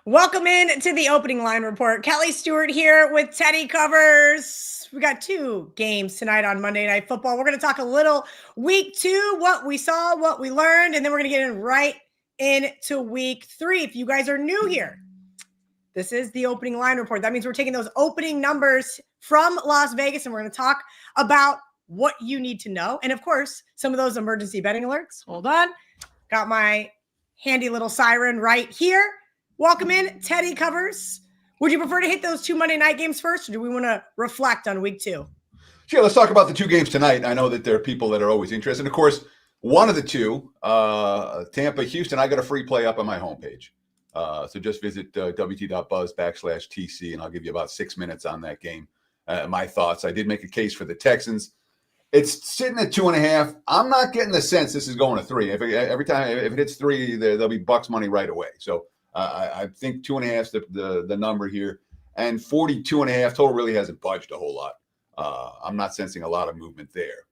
Welcome in to the opening line report. Kelly Stewart here with Teddy Covers. We got two games tonight on Monday Night Football. We're going to talk a little week 2, what we saw, what we learned, and then we're going to get right into week 3. If you guys are new here, this is the opening line report. That means we're taking those opening numbers from Las Vegas and we're going to talk about what you need to know. And of course, some of those emergency betting alerts. Hold on. Got my handy little siren right here. Welcome in, Teddy Covers. Would you prefer to hit those 2 Monday night games first, or do we want to reflect on week 2? Sure, let's talk about the 2 games tonight. I know that there are people that are always interested. And of course, one of the 2, Tampa, Houston, I got a free play up on my homepage. So just visit wt.buzz/TC, and I'll give you about 6 minutes on that game. My thoughts. I did make a case for the Texans. It's sitting at 2.5. I'm not getting the sense this is going to 3. Every time if it hits 3, there'll be Bucks money right away. So I think 2.5 is the number here, and 42.5 total really hasn't budged a whole lot. I'm not sensing a lot of movement there.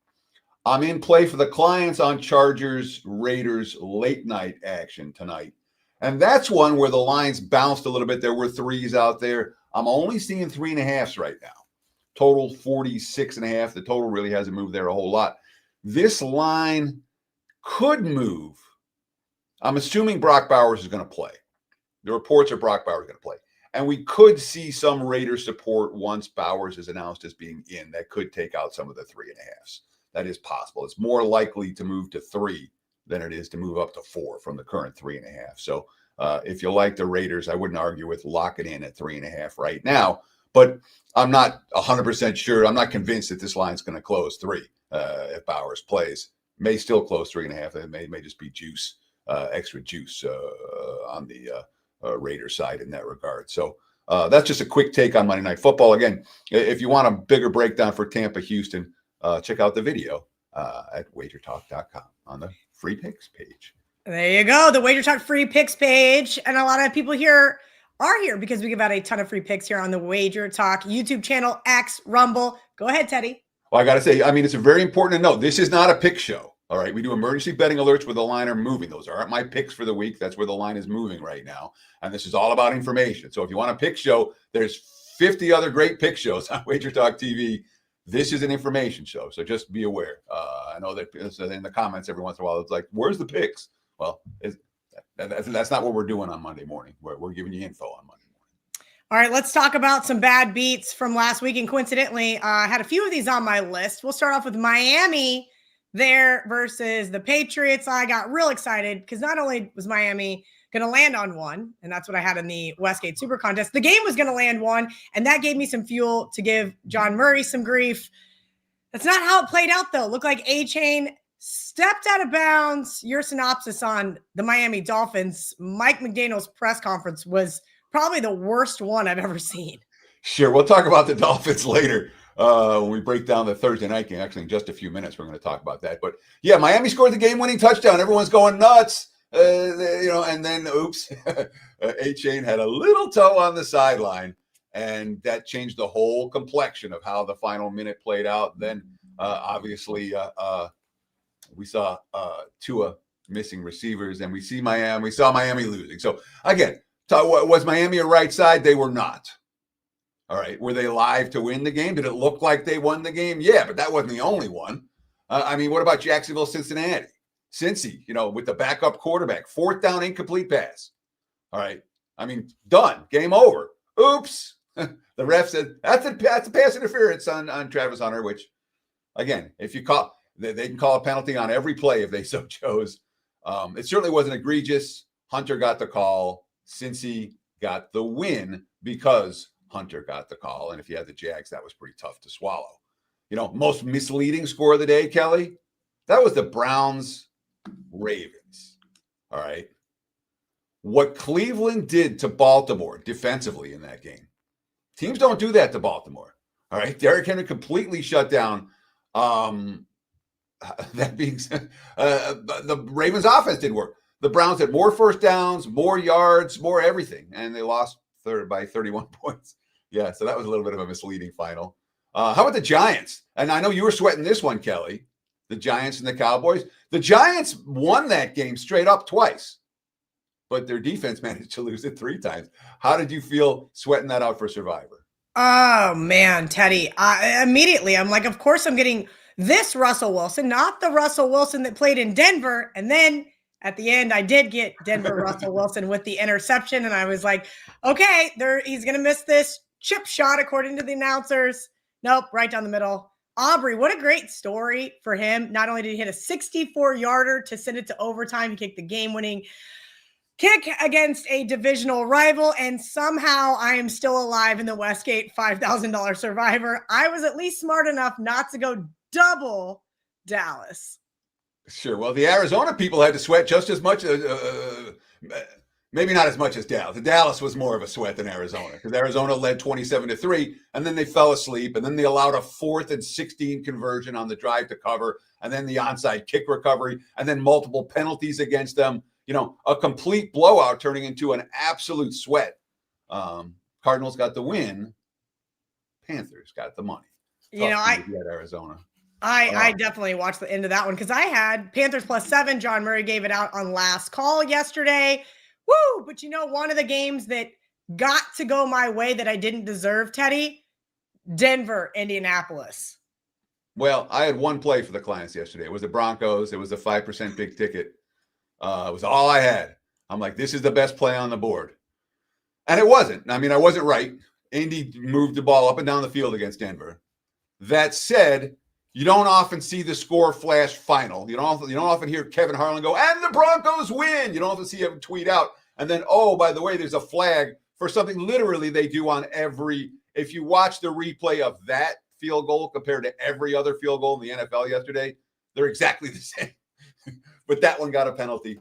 I'm in play for the clients on Chargers Raiders late night action tonight, and that's one where the lines bounced a little bit. There were 3s out there. I'm only seeing 3.5s right now. Total 46.5. The total really hasn't moved there a whole lot. This line could move. I'm assuming Brock Bowers is going to play. The reports are Brock Bowers going to play. And we could see some Raider support once Bowers is announced as being in. That could take out some of the 3.5s. That is possible. It's more likely to move to 3 than it is to move up to 4 from the current 3.5. So if you like the Raiders, I wouldn't argue with locking in at 3.5 right now. But I'm not 100% sure. I'm not convinced that this line's going to close 3 if Bowers plays. May still close 3.5. It may just be juice, extra juice on the Raiders side in that regard. So that's just a quick take on Monday Night Football. Again, if you want a bigger breakdown for Tampa, Houston, check out the video at WagerTalk.com on the free picks page. There you go, the WagerTalk free picks page. And a lot of people here are here because we give out a ton of free picks here on the WagerTalk YouTube channel, X, Rumble. Go ahead, Teddy. Well, I got to say, it's very important to note, this is not a pick show. All right, we do emergency betting alerts where the line are moving. Those aren't my picks for the week. That's where the line is moving right now. And this is all about information. So if you want a pick show, there's 50 other great pick shows on WagerTalk TV. This is an information show, so just be aware. I know that in the comments every once in a while, it's like, where's the picks? Well, that's not what we're doing on Monday morning. We're giving you info on Monday morning. All right, let's talk about some bad beats from last week. And coincidentally, I had a few of these on my list. We'll start off with Miami there versus the Patriots. I got real excited because not only was Miami going to land on 1, and that's what I had in the Westgate Super Contest, the game was going to land 1, and that gave me some fuel to give John Murray some grief. That's not how it played out, though. Looked like A-Chain stepped out of bounds. Your synopsis on the Miami Dolphins, Mike McDaniel's press conference was probably the worst one I've ever seen. Sure, we'll talk about the Dolphins later. When we break down the Thursday night game. Actually, in just a few minutes, we're going to talk about that. But yeah, Miami scored the game-winning touchdown. Everyone's going nuts, and then oops, A-Chain had a little toe on the sideline, and that changed the whole complexion of how the final minute played out. Then, obviously, we saw Tua missing receivers, and we saw Miami losing. So again, was Miami a right side? They were not. All right. Were they live to win the game? Did it look like they won the game? Yeah, but that wasn't the only one. What about Jacksonville, Cincinnati? Cincy, with the backup quarterback, 4th down, incomplete pass. All right. Done. Game over. Oops. The ref said that's a pass interference on Travis Hunter, which, again, if you call, they can call a penalty on every play if they so chose. It certainly wasn't egregious. Hunter got the call. Cincy got the win because Hunter got the call. And if you had the Jags, that was pretty tough to swallow. Most misleading score of the day, Kelly, that was the Browns-Ravens. All right. What Cleveland did to Baltimore defensively in that game. Teams don't do that to Baltimore. All right. Derrick Henry completely shut down. That being said, the Ravens offense didn't work. The Browns had more first downs, more yards, more everything. And they lost by 31 points. Yeah, so that was a little bit of a misleading final. How about the Giants? And I know you were sweating this one, Kelly. The Giants and the Cowboys. The Giants won that game straight up twice. but their defense managed to lose it 3 times. How did you feel sweating that out for Survivor? Oh man, Teddy. Immediately, I'm like, of course I'm getting this Russell Wilson, not the Russell Wilson that played in Denver. And then at the end, I did get Denver Russell Wilson with the interception. And I was like, okay, he's going to miss this chip shot, according to the announcers. Nope, right down the middle. Aubrey, what a great story for him. Not only did he hit a 64-yarder to send it to overtime, he kicked the game-winning kick against a divisional rival, and somehow I am still alive in the Westgate $5,000 Survivor. I was at least smart enough not to go double Dallas. Sure. Well, the Arizona people had to sweat just as much. Maybe not as much as Dallas. The Dallas was more of a sweat than Arizona because Arizona led 27-3, and then they fell asleep, and then they allowed a 4th and 16 conversion on the drive to cover, and then the onside kick recovery, and then multiple penalties against them. A complete blowout turning into an absolute sweat. Cardinals got the win. Panthers got the money. I had Arizona. I definitely watched the end of that one because I had Panthers +7. John Murray gave it out on last call yesterday. Woo! But one of the games that got to go my way that I didn't deserve, Teddy, Denver, Indianapolis. Well, I had one play for the clients yesterday. It was the Broncos. It was a 5% big ticket. It was all I had. I'm like, this is the best play on the board. And it wasn't. I mean, I wasn't right. Indy moved the ball up and down the field against Denver. That said, you don't often see the score flash final. You don't often hear Kevin Harlan go, and the Broncos win. You don't often see him tweet out. And then, oh, by the way, there's a flag for something literally they do on every – if you watch the replay of that field goal compared to every other field goal in the NFL yesterday, they're exactly the same. But that one got a penalty.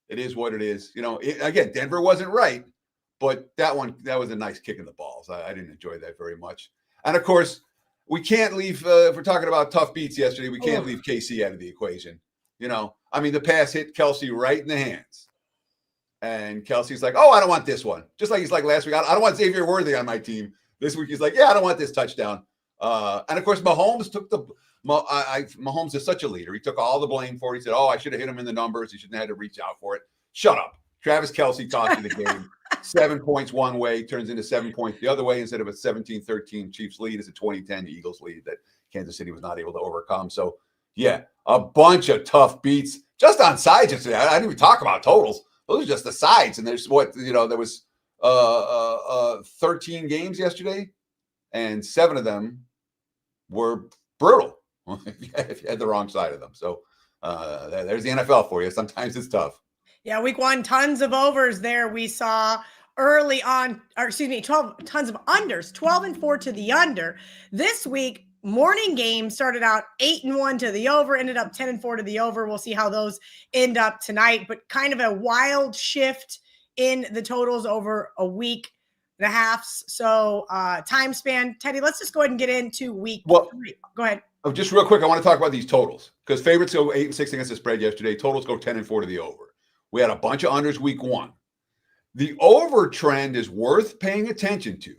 It is what it is. Again, Denver wasn't right, but that was a nice kick in the balls. I didn't enjoy that very much. And, of course, we can't leave if we're talking about tough beats yesterday, we can't leave KC out of the equation. The pass hit Kelsey right in the hands. And Kelsey's like, oh, I don't want this one. Just like he's like last week, I don't want Xavier Worthy on my team. This week he's like, yeah, I don't want this touchdown. And, of course, Mahomes took Mahomes is such a leader. He took all the blame for it. He said, oh, I should have hit him in the numbers. He shouldn't have had to reach out for it. Shut up. Travis Kelce cost you the game. 7 points one way turns into 7 points the other way. Instead of a 17-13 Chiefs lead, it's a 20-10 Eagles lead that Kansas City was not able to overcome. So, yeah, a bunch of tough beats just on sides yesterday. I didn't even talk about totals. Those are just the sides. And there's there was 13 games yesterday, and 7 of them were brutal. If you had the wrong side of them. So there's the NFL for you. Sometimes it's tough. Yeah, week 1, tons of overs there. We saw early on, 12 tons of unders, 12-4 to the under. This week, morning game started out 8-1 to the over, ended up 10-4 to the over. We'll see how those end up tonight, but kind of a wild shift in the totals over a week and a half. So time span. Teddy, let's just go ahead and get into week 3. Go ahead. Oh, just real quick, I want to talk about these totals because favorites go 8-6 against the spread yesterday. Totals go 10-4 to the over. We had a bunch of unders week 1. The over trend is worth paying attention to.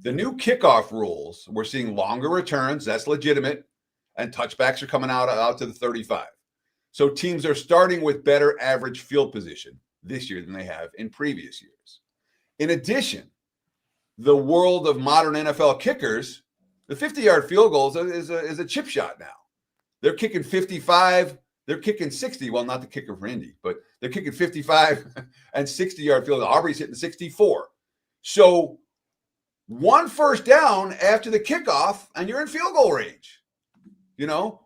The new kickoff rules, we're seeing longer returns. That's legitimate. And touchbacks are coming out to the 35. So teams are starting with better average field position this year than they have in previous years. In addition, the world of modern NFL kickers, the 50-yard field goals is a chip shot now. They're kicking 55. They're kicking 60. Well, not the kicker for Indy, but they're kicking 55 and 60-yard field. Aubrey's hitting 64. So 1 first down after the kickoff, and you're in field goal range,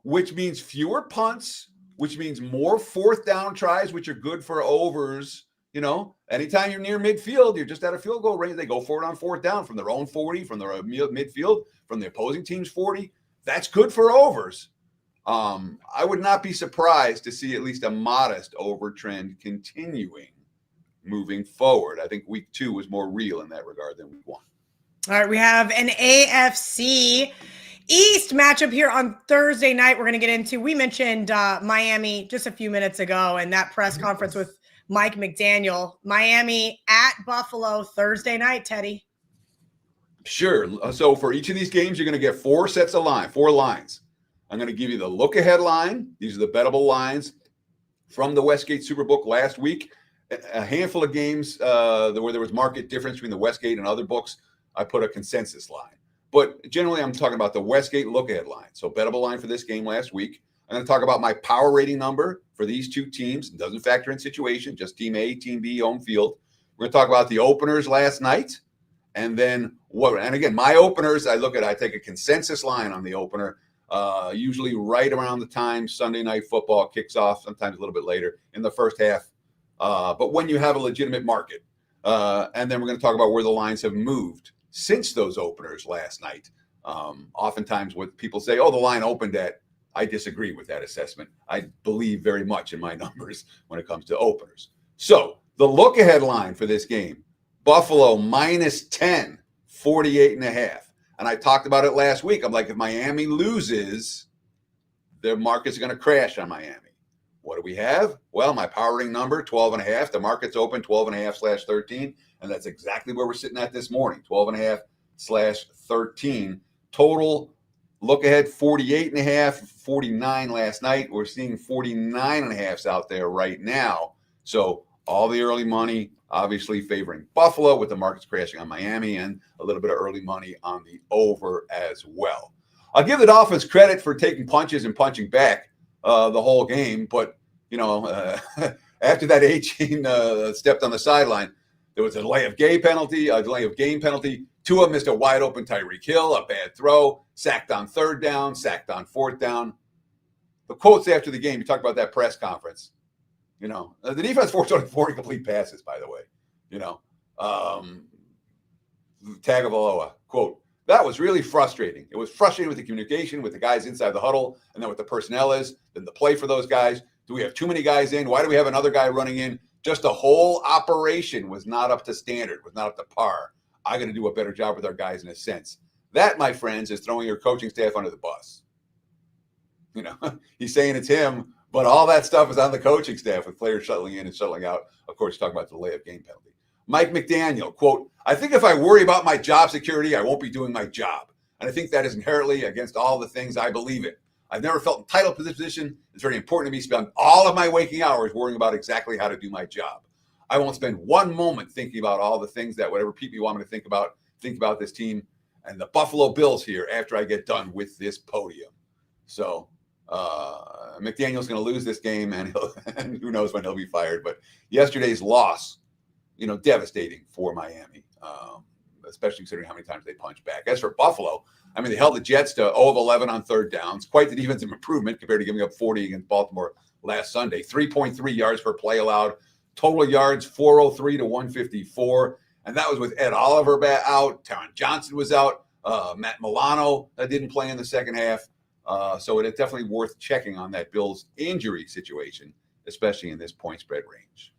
which means fewer punts, which means more 4th down tries, which are good for overs. Anytime you're near midfield, you're just at a field goal range. They go for it on 4th down from their own 40, from their midfield, from the opposing team's 40. That's good for overs. I would not be surprised to see at least a modest over trend continuing moving forward. I think week 2 was more real in that regard than week 1. All right, we have an AFC East matchup here on Thursday night. We're going to get into. We mentioned Miami just a few minutes ago and that press conference with Mike McDaniel. Miami at Buffalo Thursday night, Teddy. Sure. So for each of these games, you're going to get 4 sets of 4 lines. I'm going to give you the look-ahead line. These are the bettable lines from the Westgate Superbook last week. a handful of games where there was market difference between the Westgate and other books, I put a consensus line. But generally, I'm talking about the Westgate look-ahead line. So bettable line for this game last week. I'm going to talk about my power rating number for these two teams. It doesn't factor in situation, just team A, team B, home field. We're going to talk about the openers last night. And then and again, my openers, I take a consensus line on the opener, usually right around the time Sunday night football kicks off, sometimes a little bit later in the first half. But when you have a legitimate market. And then we're going to talk about where the lines have moved since those openers last night. Oftentimes what people say, the line opened at, I disagree with that assessment. I believe very much in my numbers when it comes to openers. So the look ahead line for this game, Buffalo -10, 48.5. And I talked about it last week. I'm like, if Miami loses, the market's going to crash on Miami. What do we have? Well, my power rating number, 12.5. The market's open 12.5/13. And that's exactly where we're sitting at this morning, 12.5/13. Total look ahead, 48.5, 49 last night. We're seeing 49.5s out there right now. So all the early money, obviously favoring Buffalo with the markets crashing on Miami, and a little bit of early money on the over as well. I'll give the Dolphins credit for taking punches and punching back the whole game. But, after that 18 stepped on the sideline, there was a delay of game penalty. Tua missed a wide open Tyreek Hill, a bad throw, sacked on third down, sacked on fourth down. The quotes after the game, you talk about that press conference. The defense forced only 4 incomplete passes, by the way. Tagovailoa, quote, that was really frustrating. It was frustrating with the communication with the guys inside the huddle and then what the personnel is, then the play for those guys. Do we have too many guys in? Why do we have another guy running in? Just the whole operation was not up to standard, was not up to par. I got to do a better job with our guys in a sense. That, my friends, is throwing your coaching staff under the bus. He's saying it's him, but all that stuff is on the coaching staff with players shuttling in and shuttling out. Of course, talking about the delay of game penalty. Mike McDaniel, quote, I think if I worry about my job security, I won't be doing my job. And I think that is inherently against all the things I believe in. I've never felt entitled to this position. It's very important to me to spend all of my waking hours worrying about exactly how to do my job. I won't spend one moment thinking about all the things that whatever people you want me to think about this team and the Buffalo Bills here after I get done with this podium. So McDaniel's going to lose this game, and who knows when he'll be fired. But yesterday's loss, devastating for Miami, especially considering how many times they punched back. As for Buffalo, they held the Jets to 0 of 11 on third downs. Quite the defensive improvement compared to giving up 40 against Baltimore last Sunday. 3.3 yards per play allowed. Total yards, 403 to 154. And that was with Ed Oliver out. Taron Johnson was out. Matt Milano didn't play in the second half. So it is definitely worth checking on that Bills injury situation, especially in this point spread range.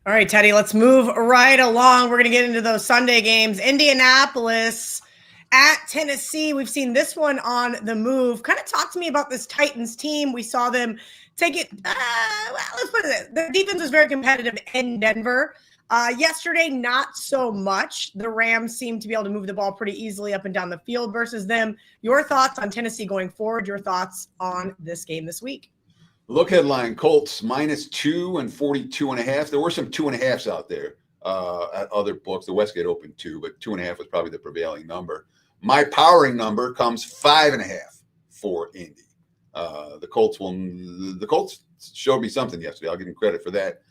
All right, Teddy, let's move right along. We're going to get into those Sunday games. Indianapolis at Tennessee. We've seen this one on the move. Kind of talk to me about this Titans team. We saw them take it. Let's put it this. The defense was very competitive in Denver. Yesterday, not so much. The Rams seemed to be able to move the ball pretty easily up and down the field versus them. Your thoughts on Tennessee going forward? Your thoughts on this game this week? Look headline, Colts -2 and 42.5. There were some 2.5s out there at other books. The Westgate opened 2, but 2.5 was probably the prevailing number. My powering number comes 5.5 for Indy. The Colts showed me something yesterday. I'll give them credit for that.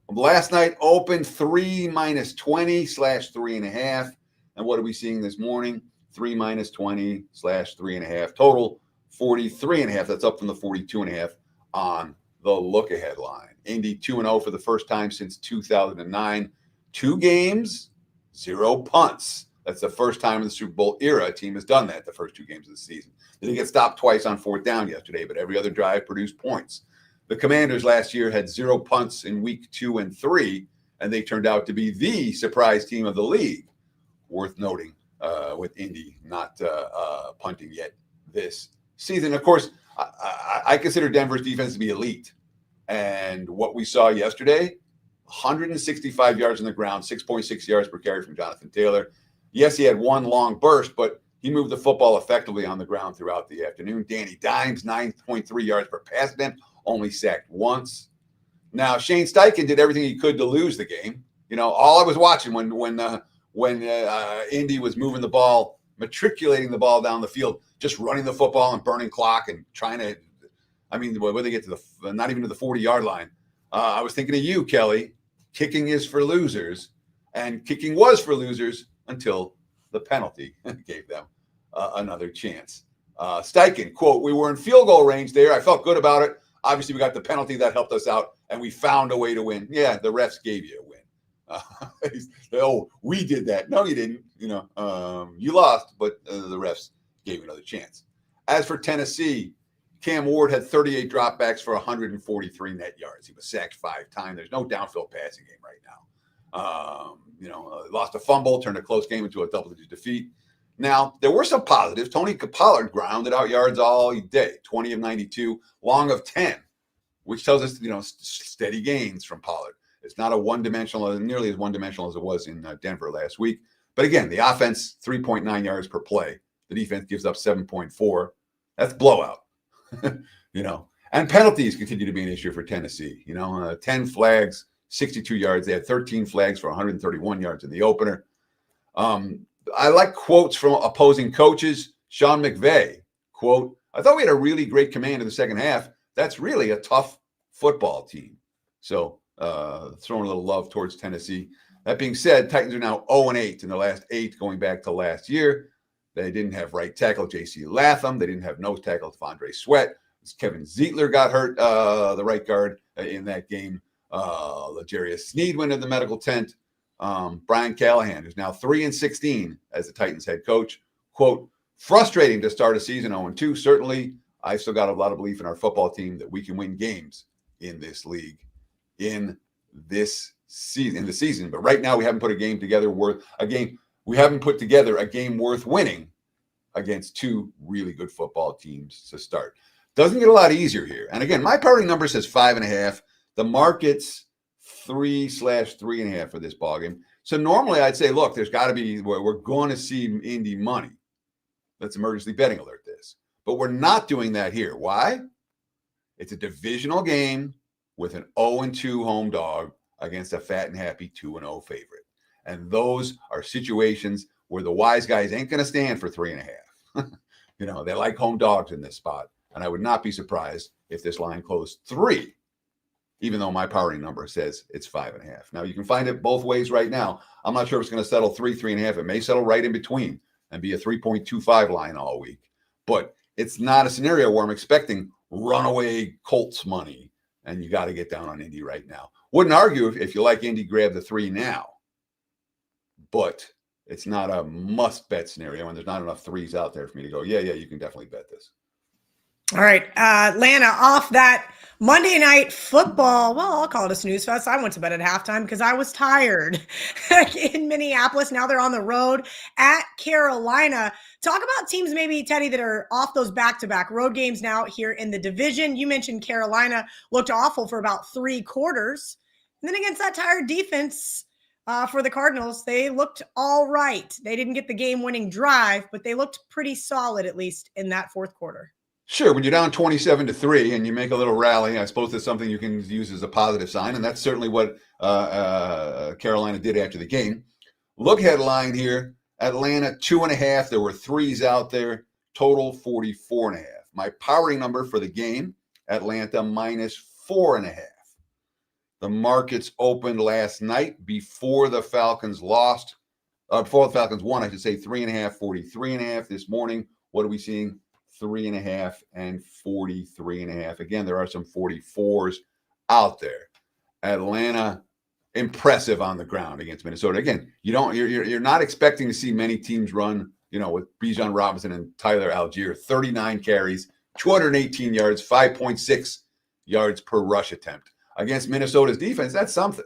Last night opened 3 -20/3.5. And what are we seeing this morning? 3 -20/3.5. Total 43.5. That's up from the 42.5 on the look ahead line. Indy 2-0 for the first time since 2009. 2 games, 0 punts. That's the first time in the Super Bowl era a team has done that the first 2 games of the season. They didn't get stopped twice on fourth down yesterday, but every other drive produced points. The Commanders last year had 0 punts in week 2 and 3, and they turned out to be the surprise team of the league. Worth noting with Indy not punting yet this season. Of course, I consider Denver's defense to be elite. And what we saw yesterday, 165 yards on the ground, 6.6 yards per carry from Jonathan Taylor. Yes, he had 1 long burst, but he moved the football effectively on the ground throughout the afternoon. Danny Dimes, 9.3 yards per pass attempt, only sacked once. Now, Shane Steichen did everything he could to lose the game. All I was watching when Indy was moving the ball, matriculating the ball down the field, just running the football and burning clock and trying to, when they get to not even to the 40-yard line. I was thinking of you, Kelly. Kicking is for losers, and kicking was for losers until the penalty gave them another chance. Steichen, quote, "We were in field goal range there. I felt good about it. Obviously, we got the penalty that helped us out, and we found a way to win." Yeah, the refs gave you a win. Oh, we did that. No, you didn't. You lost, but the refs gave you another chance. As for Tennessee, Cam Ward had 38 dropbacks for 143 net yards. He was sacked 5 times. There's no downfield passing game right now. Lost a fumble, turned a close game into a double-digit defeat. Now, there were some positives. Tony Pollard grounded out yards all day, 20 of 92, long of 10, which tells us, steady gains from Pollard. It's not nearly as one-dimensional as it was in Denver last week. But again, the offense, 3.9 yards per play. The defense gives up 7.4. That's blowout. And penalties continue to be an issue for Tennessee. 10 flags, 62 yards. They had 13 flags for 131 yards in the opener. I like quotes from opposing coaches. Sean McVay, quote, "I thought we had a really great command in the second half. That's really a tough football team." So throwing a little love towards Tennessee. That being said, Titans are now 0-8 in the last 8 going back to last year. They didn't have right tackle J.C. Latham. They didn't have nose tackle Devondre Sweat. Kevin Zietler got hurt, the right guard, in that game. L'Jarius Sneed went in the medical tent. Brian Callahan, who's now 3-16 as the Titans head coach, quote, "Frustrating to start a season 0-2. Certainly, I still got a lot of belief in our football team that we can win games in this league in this season. But right now, we haven't put We haven't put together a game worth winning against 2 really good football teams to start." Doesn't get a lot easier here. And again, my parting number says 5.5. The market's 3/3.5 for this ballgame. So normally I'd say, look, there's got to be, we're going to see Indy money. Let's emergency betting alert this. But we're not doing that here. Why? It's a divisional game with an 0-2 home dog against a fat and happy 2-0 favorite. And those are situations where the wise guys ain't going to stand for 3.5. They like home dogs in this spot. And I would not be surprised if this line closed 3, even though my powering number says it's 5.5. Now, you can find it both ways right now. I'm not sure if it's going to settle 3.5. It may settle right in between and be a 3.25 line all week. But it's not a scenario where I'm expecting runaway Colts money, and you got to get down on Indy right now. Wouldn't argue if you like Indy, grab the 3 now. But it's not a must-bet scenario, and there's not enough 3s out there for me to go, yeah, you can definitely bet this. All right, Atlanta off that Monday Night Football. Well, I'll call it a snooze fest. I went to bed at halftime because I was tired in Minneapolis. Now they're on the road at Carolina. Talk about teams maybe, Teddy, that are off those back-to-back road games now here in the division. You mentioned Carolina looked awful for about 3 quarters. And then against that tired defense for the Cardinals, they looked all right. They didn't get the game-winning drive, but they looked pretty solid, at least in that fourth quarter. Sure, when you're down 27-3 and you make a little rally, I suppose that's something you can use as a positive sign, and that's certainly what Carolina did after the game. Look headline here, Atlanta 2.5. There were 3s out there, total 44.5. My powering number for the game, Atlanta -4.5. The markets opened last night before the Falcons lost. Before the Falcons won, I should say 3.5, 43.5 this morning. What are we seeing? 3.5 and 43.5. Again, there are some 44s out there. Atlanta, impressive on the ground against Minnesota. Again, you're not expecting to see many teams run, with Bijan Robinson and Tyler Algier, 39 carries, 218 yards, 5.6 yards per rush attempt. Against Minnesota's defense, that's something.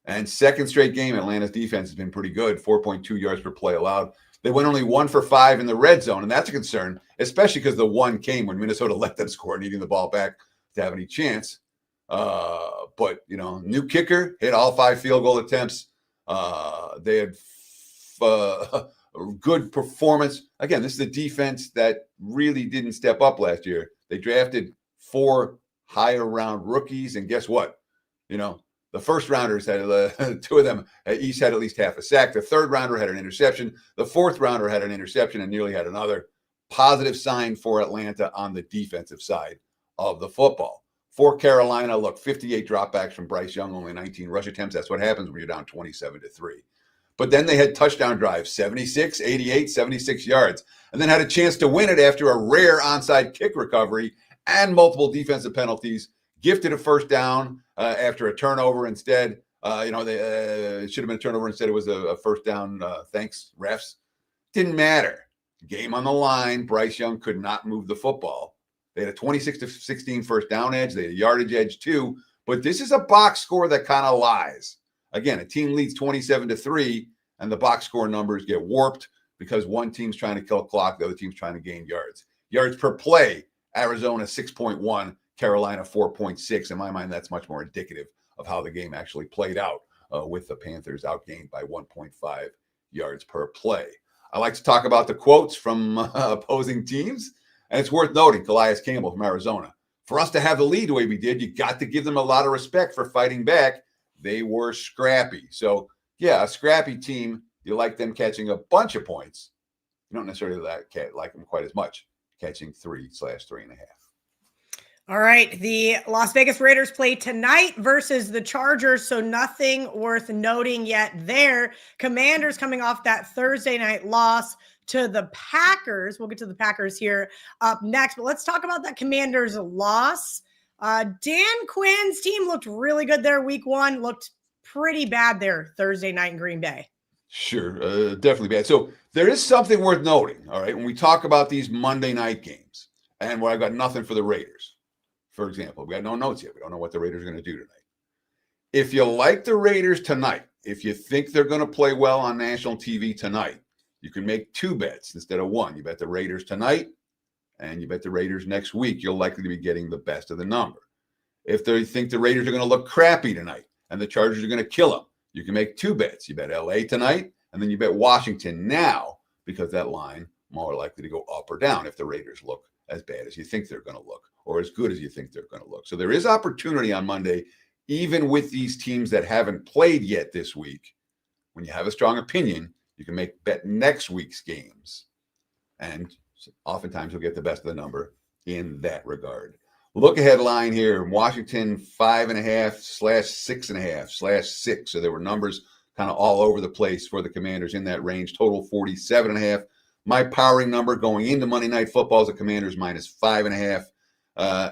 And second straight game, Atlanta's defense has been pretty good, 4.2 yards per play allowed. They went only 1 for 5 in the red zone, and that's a concern, especially because the 1 came when Minnesota let them score, needing the ball back to have any chance. But, new kicker, hit all 5 field goal attempts. They had good performance. Again, this is a defense that really didn't step up last year. They drafted 4 higher round rookies, and guess what? The first rounders had two of them each had at least half a sack. The third rounder had an interception. The fourth rounder had an interception and nearly had another. Positive sign for Atlanta on the defensive side of the football. For Carolina, look, 58 dropbacks from Bryce Young, only 19 rush attempts. That's what happens when you're down 27-3. But then they had touchdown drives, 76, 88, 76 yards, and then had a chance to win it after a rare onside kick recovery and multiple defensive penalties. Gifted a first down after a turnover instead. It should have been a turnover. Instead, it was a first down. Thanks, refs. Didn't matter. Game on the line. Bryce Young could not move the football. They had a 26-16 first down edge. They had a yardage edge too. But this is a box score that kind of lies. Again, a team leads 27-3, and the box score numbers get warped because one team's trying to kill clock, the other team's trying to gain yards. Yards per play, Arizona 6.1, Carolina 4.6. In my mind, that's much more indicative of how the game actually played out with the Panthers outgained by 1.5 yards per play. I like to talk about the quotes from opposing teams, and it's worth noting, Calais Campbell from Arizona. For us to have the lead the way we did, you got to give them a lot of respect for fighting back. They were scrappy. So, yeah, a scrappy team, you like them catching a bunch of points. You don't necessarily like them quite as much, catching 3/3.5. All right. The Las Vegas Raiders play tonight versus the Chargers, so nothing worth noting yet there. Commanders coming off that Thursday night loss to the Packers. We'll get to the Packers here up next, but let's talk about that Commanders loss. Dan Quinn's team looked really good there week one, looked pretty bad there Thursday night in Green Bay. Sure, definitely bad. So there is something worth noting, all right, when we talk about these Monday night games and where I've got nothing for the Raiders. For example, we got no notes yet. We don't know what the Raiders are going to do tonight. If you like the Raiders tonight, if you think they're going to play well on national TV tonight, you can make two bets instead of one. You bet the Raiders tonight, and you bet the Raiders next week. You're likely to be getting the best of the number. If they think the Raiders are going to look crappy tonight and the Chargers are going to kill them, you can make two bets. You bet LA tonight, and then you bet Washington now, because that line more likely to go up or down if the Raiders look as bad as you think they're going to look, or as good as you think they're going to look. So there is opportunity on Monday, even with these teams that haven't played yet this week. When you have a strong opinion, you can bet next week's games. And oftentimes you'll get the best of the number in that regard. Look ahead line here, Washington 5.5/6.5/6. So there were numbers kind of all over the place for the Commanders in that range. Total 47.5. My powering number going into Monday Night Football is the Commanders -5.5.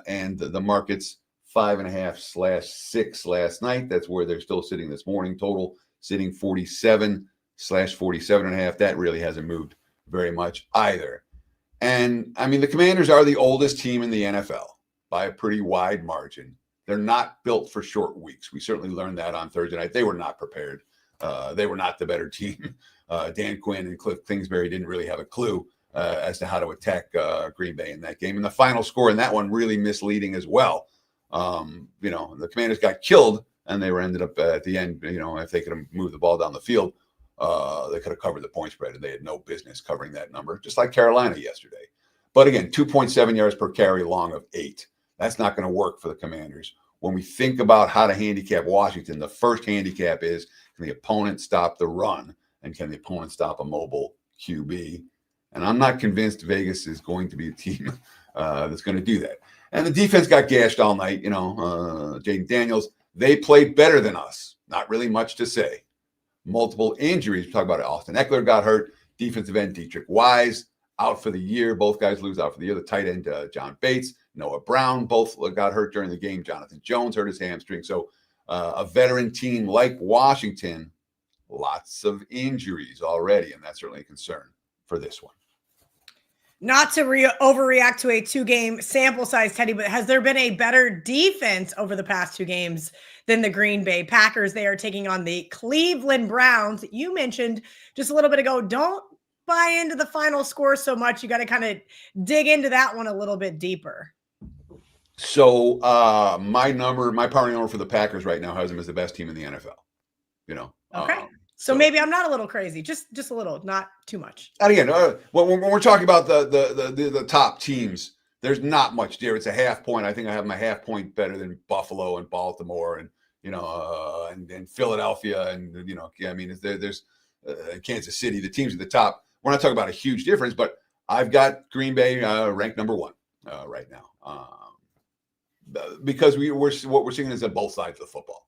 And the market's 5.5/6 last night. That's where they're still sitting this morning. Total sitting 47/47.5. That really hasn't moved very much either. And I mean, the Commanders are the oldest team in the NFL by a pretty wide margin. They're not built for short weeks. We certainly learned that on Thursday night. They were not prepared. They were not the better team. Dan Quinn and Cliff Kingsbury didn't really have a clue as to how to attack Green Bay in that game. And the final score in that one really misleading as well. The Commanders got killed, and they were ended up at the end, if they could have moved the ball down the field, they could have covered the point spread, and they had no business covering that number, just like Carolina yesterday. But again, 2.7 yards per carry, long of 8. That's not going to work for the Commanders. When we think about how to handicap Washington, the first handicap is, can the opponent stop the run, and can the opponent stop a mobile QB? And I'm not convinced Vegas is going to be a team that's going to do that. And the defense got gashed all night. Jaden Daniels, they played better than us. Not really much to say. Multiple injuries. We talk about it. Austin Eckler got hurt. Defensive end Dietrich Wise out for the year. Both guys lose out for the year. The tight end John Bates, Noah Brown, both got hurt during the game. Jonathan Jones hurt his hamstring. So a veteran team like Washington, lots of injuries already, and that's certainly a concern for this one. Not to overreact to a 2-game sample size, Teddy, but has there been a better defense over the past 2 games than the Green Bay Packers? They are taking on the Cleveland Browns. You mentioned just a little bit ago, don't buy into the final score so much. You got to kind of dig into that one a little bit deeper. So my powering number for the Packers right now has them as the best team in the NFL. Okay. So maybe I'm not a little crazy, just a little, not too much. And again, when we're talking about the top teams, there's not much there. It's a half point. I think I have my half point better than Buffalo and Baltimore and and Philadelphia, and I mean, there's Kansas City, the teams at the top. We're not talking about a huge difference, but I've got Green Bay ranked number 1 right now, because what we're seeing is on both sides of the football.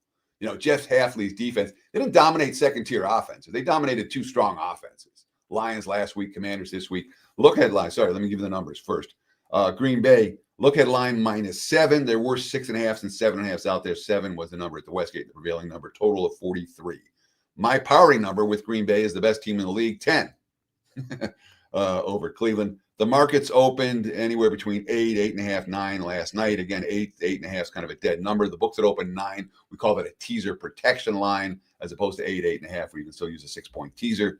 Jeff Hafley's defense, they didn't dominate second-tier offenses. They dominated 2 strong offenses. Lions last week, Commanders this week. Look headline. Sorry, let me give you the numbers first. Green Bay, look headline -7. There were 6.5s and 7.5s out there. 7 was the number at the Westgate, the prevailing number. Total of 43. My powering number with Green Bay is the best team in the league, 10 over Cleveland. The markets opened anywhere between 8, 8.5, 9 last night. Again, 8, 8.5 is kind of a dead number. The books that opened 9, we call that a teaser protection line, as opposed to 8, 8.5, where you can still use a 6-point teaser.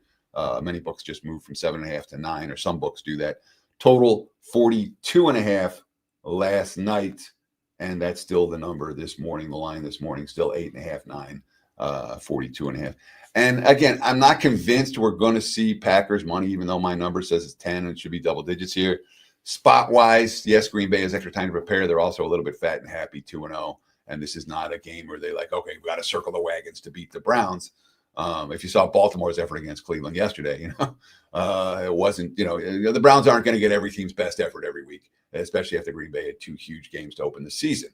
Many books just move from 7.5 to 9, or some books do that. Total 42.5 last night, and that's still the number this morning. The line this morning still 8.5, 9, 42.5. And again, I'm not convinced we're going to see Packers money, even though my number says it's 10 and it should be double digits here. Spot-wise, yes, Green Bay has extra time to prepare. They're also a little bit fat and happy, 2-0. And this is not a game where they're like, okay, we got to circle the wagons to beat the Browns. If you saw Baltimore's effort against Cleveland yesterday, it wasn't, the Browns aren't going to get every team's best effort every week, especially after Green Bay had 2 huge games to open the season.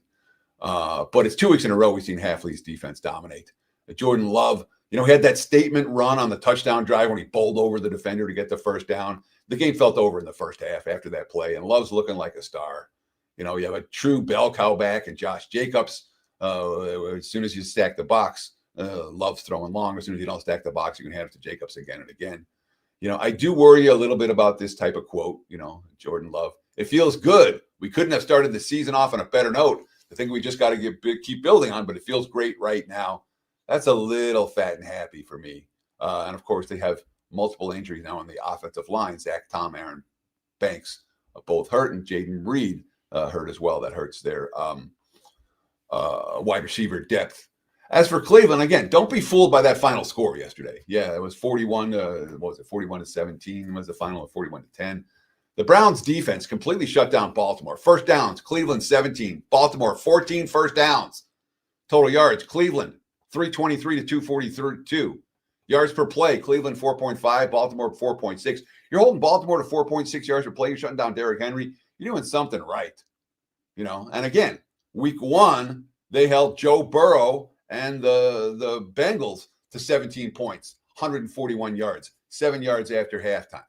But it's 2 weeks in a row we've seen Hafley's defense dominate. Jordan Love, had that statement run on the touchdown drive when he bowled over the defender to get the first down. The game felt over in the first half after that play, and Love's looking like a star. You have a true bell cow back and Josh Jacobs. As soon as you stack the box, Love's throwing long. As soon as you don't stack the box, you can have it to Jacobs again and again. I do worry a little bit about this type of quote, Jordan Love. It feels good. We couldn't have started the season off on a better note. The thing we just got to keep building on, but it feels great right now. That's a little fat and happy for me. And, of course, they have multiple injuries now on the offensive line. Zach Tom, Aaron Banks both hurt, and Jaden Reed hurt as well. That hurts their wide receiver depth. As for Cleveland, again, don't be fooled by that final score yesterday. Yeah, it was 41 to 17 was the final, of 41 to 10. The Browns defense completely shut down Baltimore. First downs, Cleveland 17, Baltimore 14 first downs. Total yards, Cleveland 323 to 242. Yards per play, Cleveland 4.5, Baltimore 4.6. You're holding Baltimore to 4.6 yards per play. You're shutting down Derrick Henry. You're doing something right. And again, week 1, they held Joe Burrow and the Bengals to 17 points, 141 yards, 7 yards after halftime.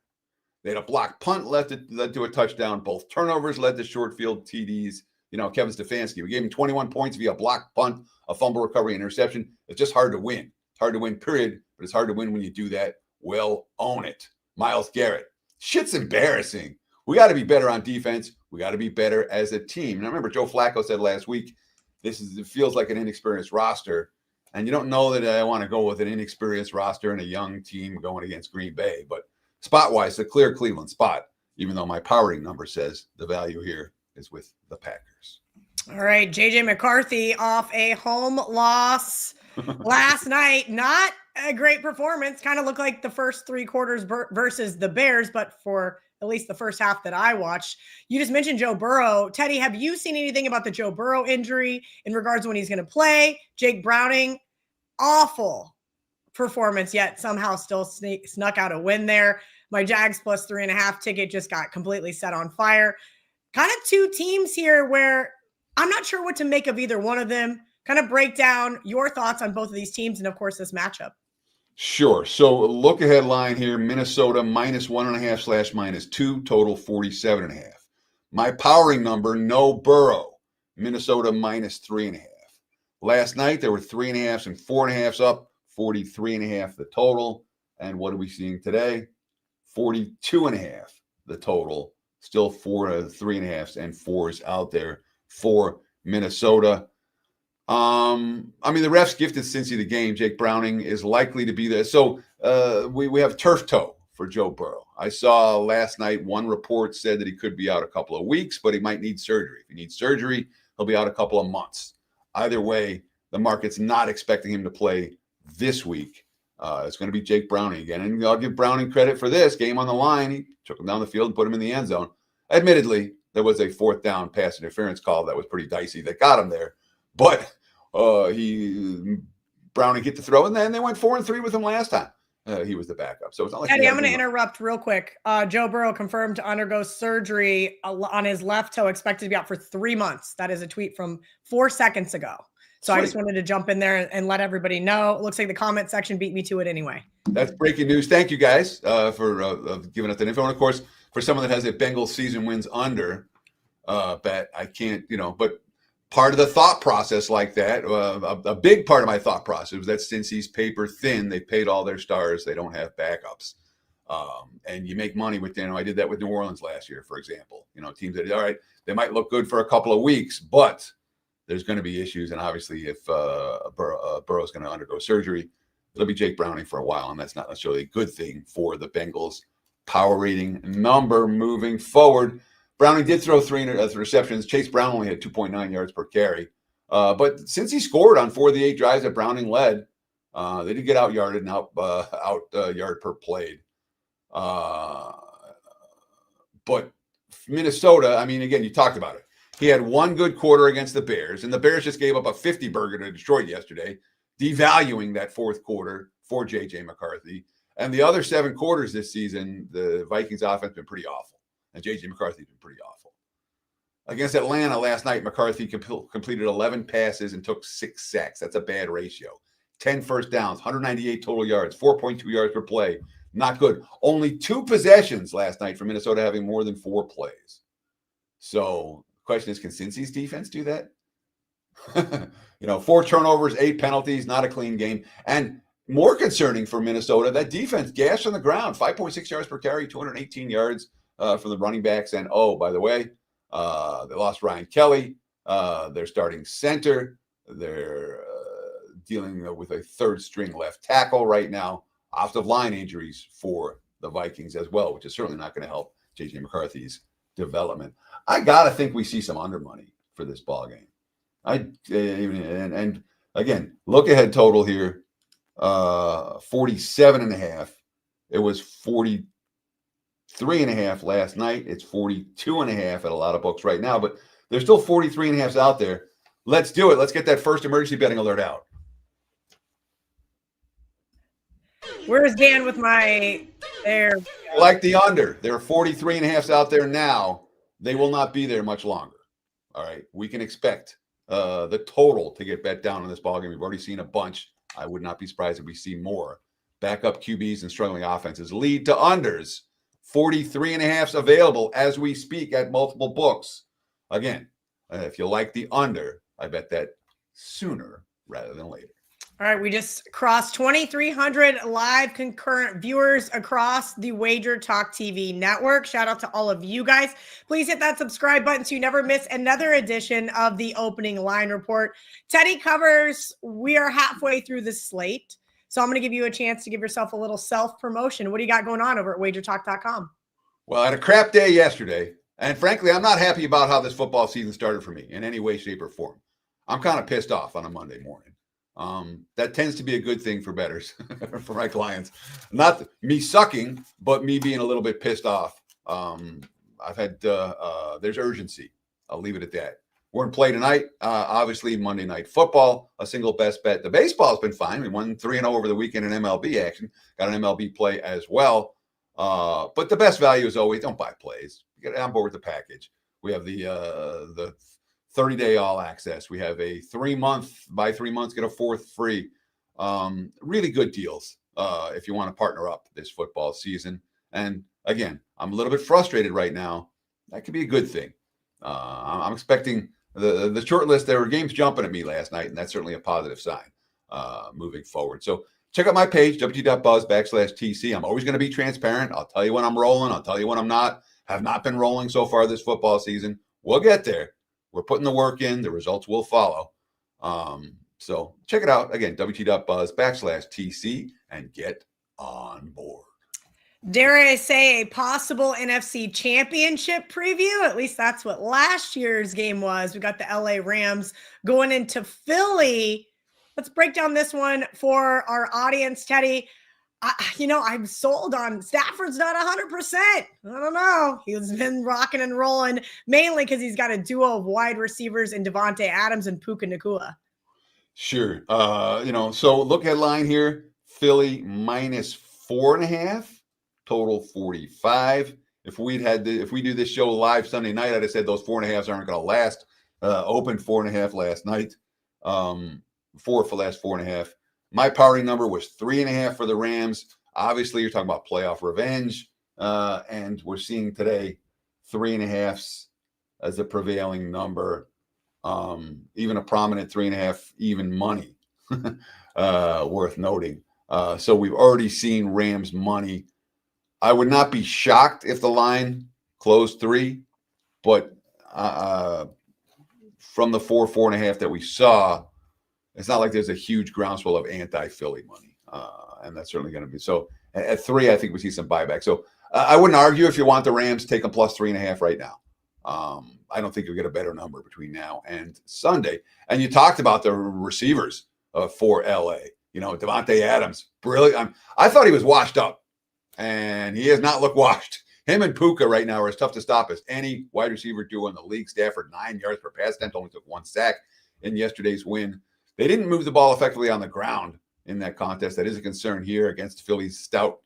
They had a blocked punt led to a touchdown. Both turnovers led to short field TDs. Kevin Stefanski, we gave him 21 points via blocked punt, a fumble recovery, interception. It's just hard to win. It's hard to win, period. But it's hard to win when you do that. Well, own it. Myles Garrett. Shit's embarrassing. We got to be better on defense. We got to be better as a team. And I remember Joe Flacco said last week, it feels like an inexperienced roster. And you don't know that I want to go with an inexperienced roster and a young team going against Green Bay. But spot-wise, the clear Cleveland spot, even though my powering number says the value here is with the Packers. All right, J.J. McCarthy off a home loss last night. Not a great performance. Kind of looked like the first 3 quarters versus the Bears, but for at least the first half that I watched. You just mentioned Joe Burrow. Teddy, have you seen anything about the Joe Burrow injury in regards to when he's going to play? Jake Browning, awful performance, yet somehow still snuck out a win there. My Jags plus 3.5 ticket just got completely set on fire. Kind of 2 teams here where I'm not sure what to make of either one of them. Kind of break down your thoughts on both of these teams and, of course, this matchup. Sure. So look ahead line here, Minnesota -1.5/ -2, total 47.5. My powering number, no Burrow, Minnesota -3.5. Last night, there were 3.5s and 4.5s up, 43.5 the total. And what are we seeing today? 42.5 the total. Still 3.5s and 4s out there for Minnesota. The refs gifted Cincy the game. Jake Browning is likely to be there. So we have turf toe for Joe Burrow. I saw last night one report said that he could be out a couple of weeks, but he might need surgery. If he needs surgery, he'll be out a couple of months. Either way, the market's not expecting him to play this week. It's going to be Jake Browning again. And I'll give Browning credit for this. Game on the line. He took him down the field and put him in the end zone. Admittedly, there was a 4th down pass interference call that was pretty dicey that got him there. But Browning get to throw, and then they went 4-3 with him last time. He was the backup. So it's not like Eddie, I'm going to interrupt real quick. Joe Burrow confirmed to undergo surgery on his left toe, expected to be out for 3 months. That is a tweet from 4 seconds ago. So Sweet. I just wanted to jump in there and let everybody know. It looks like the comment section beat me to it anyway. That's breaking news. Thank you guys for giving us that info. And of course, for someone that has a Bengals season wins under bet, I can't, but part of the thought process like that, a big part of my thought process was that since he's paper thin, they paid all their stars. They don't have backups. And you make money with, I did that with New Orleans last year, for example. Teams that, all right, they might look good for a couple of weeks, but there's going to be issues. And obviously, if Burrow's going to undergo surgery, it'll be Jake Browning for a while. And that's not necessarily a good thing for the Bengals power rating number moving forward. Browning did throw 3 receptions. Chase Brown only had 2.9 yards per carry. But since he scored on 4 of the 8 drives that Browning led, they did get out yarded and out yard per played. But Minnesota, again, you talked about it. He had one good quarter against the Bears, and the Bears just gave up a 50-burger to Detroit yesterday, devaluing that fourth quarter for J.J. McCarthy. And the other 7 quarters this season, the Vikings offense has been pretty awful. And J.J. McCarthy's been pretty awful. Against Atlanta last night, McCarthy completed 11 passes and took 6 sacks. That's a bad ratio. 10 first downs, 198 total yards, 4.2 yards per play. Not good. Only 2 possessions last night for Minnesota having more than 4 plays. So the question is, can Cincy's defense do that? 4 turnovers, 8 penalties, not a clean game. And more concerning for Minnesota, that defense gashed on the ground, 5.6 yards per carry, 218 yards. From the running backs. And, by the way, they lost Ryan Kelly, their starting center. They're dealing with a third-string left tackle right now. Offensive line injuries for the Vikings as well, which is certainly not going to help J.J. McCarthy's development. I got to think we see some under money for this ballgame. And again, look-ahead total here, 47.5. It was 43.5 last night. It's 42.5 at a lot of books right now, but there's still 43.5s out there. Let's do it. Let's get that first emergency betting alert out. Where's Dan with my there? Like the under. There are 43.5s out there now. They will not be there much longer. All right. We can expect the total to get bet down in this ballgame. We've already seen a bunch. I would not be surprised if we see more. Backup QBs and struggling offenses lead to unders. 43.5s available as we speak at multiple books. Again, if you like the under, I bet that sooner rather than later. All right, we just crossed 2,300 live concurrent viewers across the WagerTalk TV network. Shout out to all of you guys. Please hit that subscribe button so you never miss another edition of the Opening Line Report. Teddy covers, we are halfway through the slate. So I'm going to give you a chance to give yourself a little self-promotion. What do you got going on over at WagerTalk.com? Well, I had a crap day yesterday. And frankly, I'm not happy about how this football season started for me in any way, shape, or form. I'm kind of pissed off on a Monday morning. That tends to be a good thing for bettors, for my clients. Not me sucking, but me being a little bit pissed off. I've had, there's urgency. I'll leave it at that. We're in play tonight. Obviously, Monday Night Football, a single best bet. The baseball has been fine. We won 3-0 over the weekend in MLB action. Got an MLB play as well. But the best value is always don't buy plays. Get on board with the package. We have the 30-day all access. We have a 3-month, buy 3 months, get a 4th free. Really good deals if you want to partner up this football season. And again, I'm a little bit frustrated right now. That could be a good thing. I'm expecting the short list. There were games jumping at me last night, and that's certainly a positive sign moving forward. So check out my page, wt.buzz/TC. I'm always going to be transparent. I'll tell you when I'm rolling. I'll tell you when I'm not. Have not been rolling so far this football season. We'll get there. We're putting the work in. The results will follow. So check it out. Again, wt.buzz/TC and get on board. Dare I say a possible NFC championship preview? At least that's what last year's game was. We got the LA Rams going into Philly. Let's break down this one for our audience, Teddy. I'm sold on Stafford's not 100%. I don't know. He's been rocking and rolling, mainly because he's got a duo of wide receivers in Devontae Adams and Puka Nacua. Sure. So look at line here. Philly minus 4.5, total 45. If we do this show live Sunday night, I'd have said those 4.5s aren't going to last. Opened 4.5 last night. 4 for last 4.5. My powering number was 3.5 for the Rams. Obviously, you're talking about playoff revenge. And we're seeing today 3.5s as a prevailing number. Even a prominent 3.5 even money worth noting. So we've already seen Rams money. I would not be shocked if the line closed 3, but from the 4.5 that we saw, it's not like there's a huge groundswell of anti-Philly money. And that's certainly going to be so. At 3, I think we see some buyback. So I wouldn't argue if you want the Rams, take them plus 3.5 right now. I don't think you'll get a better number between now and Sunday. And you talked about the receivers for LA. Devontae Adams, brilliant. I thought he was washed up, and he has not looked washed. Him and Puka right now are as tough to stop as any wide receiver duo in the league. Stafford, 9 yards per pass attempt, only took 1 sack in yesterday's win. They didn't move the ball effectively on the ground in that contest. That is a concern here against Philly's stout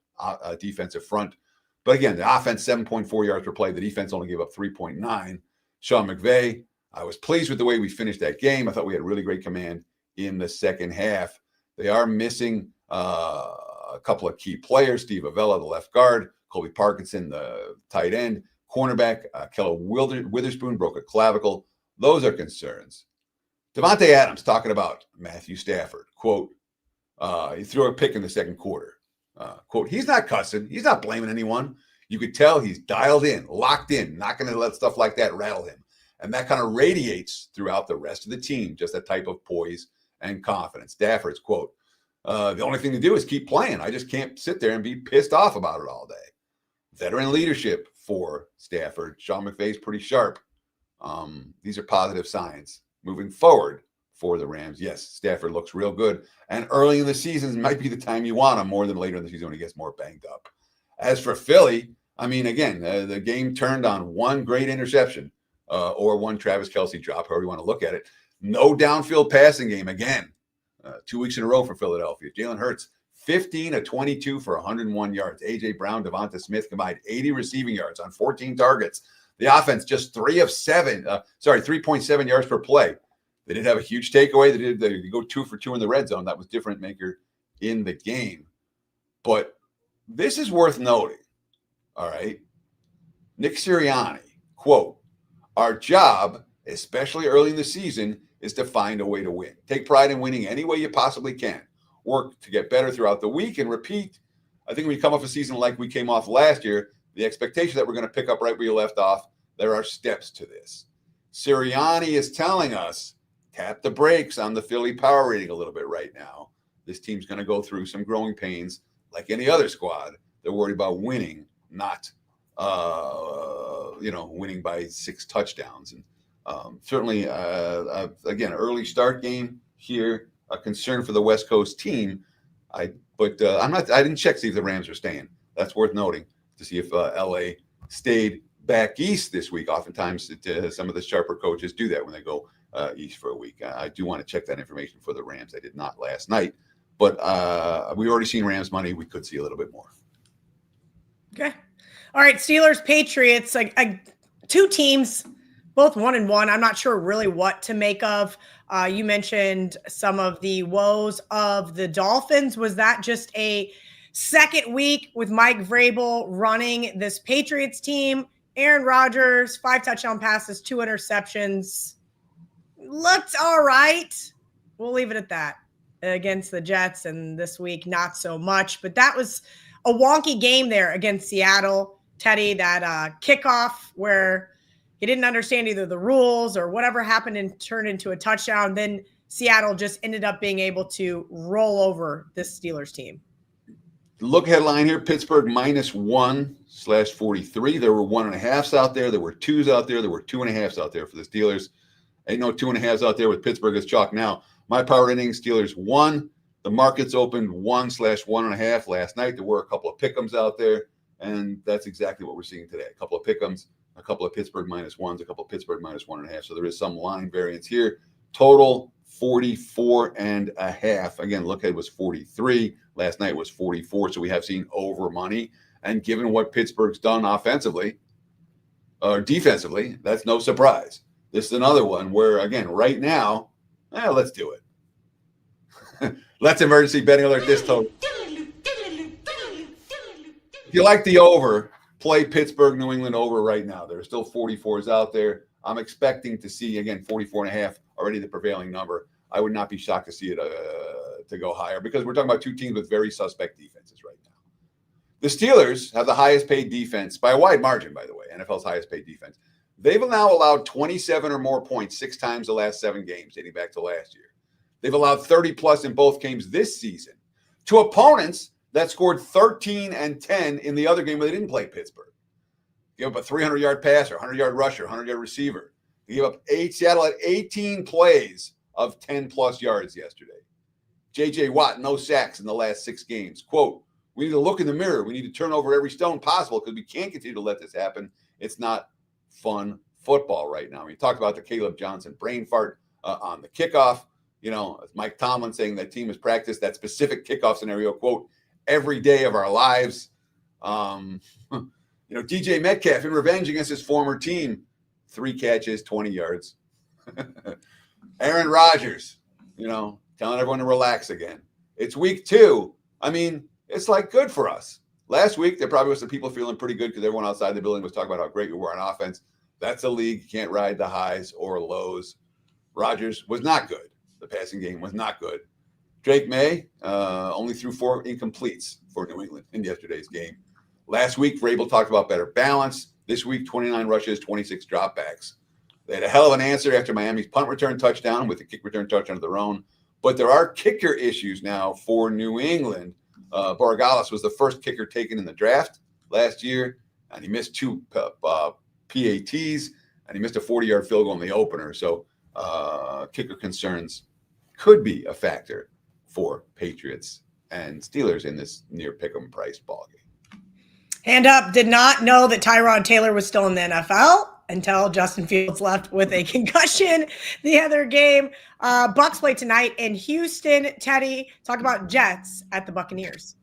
defensive front. But again, the offense, 7.4 yards per play. The defense only gave up 3.9. Sean McVay, I was pleased with the way we finished that game. I thought we had really great command in the second half. They are missing a couple of key players. Steve Avella, the left guard. Colby Parkinson, the tight end. Cornerback, Keller Witherspoon broke a clavicle. Those are concerns. Devontae Adams talking about Matthew Stafford. Quote, he threw a pick in the second quarter. Quote, he's not cussing. He's not blaming anyone. You could tell he's dialed in, locked in, not going to let stuff like that rattle him. And that kind of radiates throughout the rest of the team, just that type of poise and confidence. Stafford's quote, the only thing to do is keep playing. I just can't sit there and be pissed off about it all day. Veteran leadership for Stafford. Sean McVay's pretty sharp. These are positive signs moving forward for the Rams. Yes, Stafford looks real good. And early in the season might be the time you want him more than later in the season when he gets more banged up. As for Philly, I mean, again, the game turned on one great interception or one Travis Kelce drop, however you want to look at it. No downfield passing game again. 2 weeks in a row for Philadelphia. Jalen Hurts, 15 of 22 for 101 yards. A.J. Brown, Devonta Smith combined 80 receiving yards on 14 targets. The offense just 3.7 yards per play. They did have a huge takeaway. They go 2 for 2 in the red zone. That was different maker in the game. But this is worth noting. All right. Nick Sirianni, quote, our job, especially early in the season, is to find a way to win. Take pride in winning any way you possibly can. Work to get better throughout the week and repeat. I think when you come off a season like we came off last year, the expectation that we're going to pick up right where you left off, there are steps to this. Sirianni is telling us, tap the brakes on the Philly power rating a little bit right now. This team's going to go through some growing pains like any other squad. They're worried about winning, not winning by 6 touchdowns. And certainly, again, early start game here, a concern for the West Coast team. I didn't check to see if the Rams are staying. That's worth noting to see if LA stayed back east this week. Oftentimes, some of the sharper coaches do that when they go east for a week. I do want to check that information for the Rams. I did not last night, but we've already seen Rams money. We could see a little bit more. Okay. All right. Steelers, Patriots, two teams, both 1-1. I'm not sure really what to make of. You mentioned some of the woes of the Dolphins. Was that just a second week with Mike Vrabel running this Patriots team? Aaron Rodgers, 5 touchdown passes, 2 interceptions. Looked all right. We'll leave it at that. Against the Jets, and this week, not so much. But that was a wonky game there against Seattle. Teddy, that kickoff where he didn't understand either the rules or whatever happened and turned into a touchdown. Then Seattle just ended up being able to roll over this Steelers team. Look headline here, Pittsburgh -1/43. There were 1.5s out there. There were 2s out there. There were 2.5s out there for the Steelers. Ain't no 2.5s out there with Pittsburgh as chalk now. My power rating, Steelers 1. The markets opened 1/1.5 last night. There were a couple of pick'ems out there, and that's exactly what we're seeing today. A couple of pick'ems, a couple of Pittsburgh -1s, a couple of Pittsburgh -1.5. So there is some line variance here. Total 44.5. Again, look, it was 43. Last night was 44. So we have seen over money. And given what Pittsburgh's done offensively or defensively, that's no surprise. This is another one where, again, right now, let's do it. Let's emergency betting alert this total. If you like the over, play Pittsburgh, New England over right now. There are still 44s out there. I'm expecting to see, again, 44.5 already the prevailing number. I would not be shocked to see it to go higher because we're talking about two teams with very suspect defenses right now. The Steelers have the highest paid defense by a wide margin, by the way, NFL's highest paid defense. They've now allowed 27 or more points 6 times the last 7 games, dating back to last year. They've allowed 30-plus in both games this season to opponents that scored 13 and 10 in the other game where they didn't play Pittsburgh. Give up a 300-yard passer, 100-yard rusher, 100-yard receiver. They gave up Seattle had 18 plays of 10-plus yards yesterday. J.J. Watt, no sacks in the last 6 games. Quote, we need to look in the mirror. We need to turn over every stone possible because we can't continue to let this happen. It's not fun football right now. We talked about the Caleb Johnson brain fart on the kickoff. You know, Mike Tomlin saying that team has practiced that specific kickoff scenario, quote, every day of our lives. DJ Metcalf in revenge against his former team, 3 catches, 20 yards. Aaron Rodgers, telling everyone to relax again. It's week 2. I mean, it's like good for us. Last week, there probably was some people feeling pretty good because everyone outside the building was talking about how great we were on offense. That's a league. You can't ride the highs or lows. Rodgers was not good. The passing game was not good. Drake May only threw 4 incompletes for New England in yesterday's game. Last week, Vrabel talked about better balance. This week, 29 rushes, 26 dropbacks. They had a hell of an answer after Miami's punt return touchdown with a kick return touchdown of their own. But there are kicker issues now for New England. Borregales was the first kicker taken in the draft last year, and he missed 2 PATs, and he missed a 40-yard field goal in the opener. So kicker concerns could be a factor for Patriots and Steelers in this near pick'em price ballgame. Hand up, did not know that Tyrod Taylor was still in the NFL until Justin Fields left with a concussion the other game. Bucs play tonight in Houston. Teddy, talk about Jets at the Buccaneers.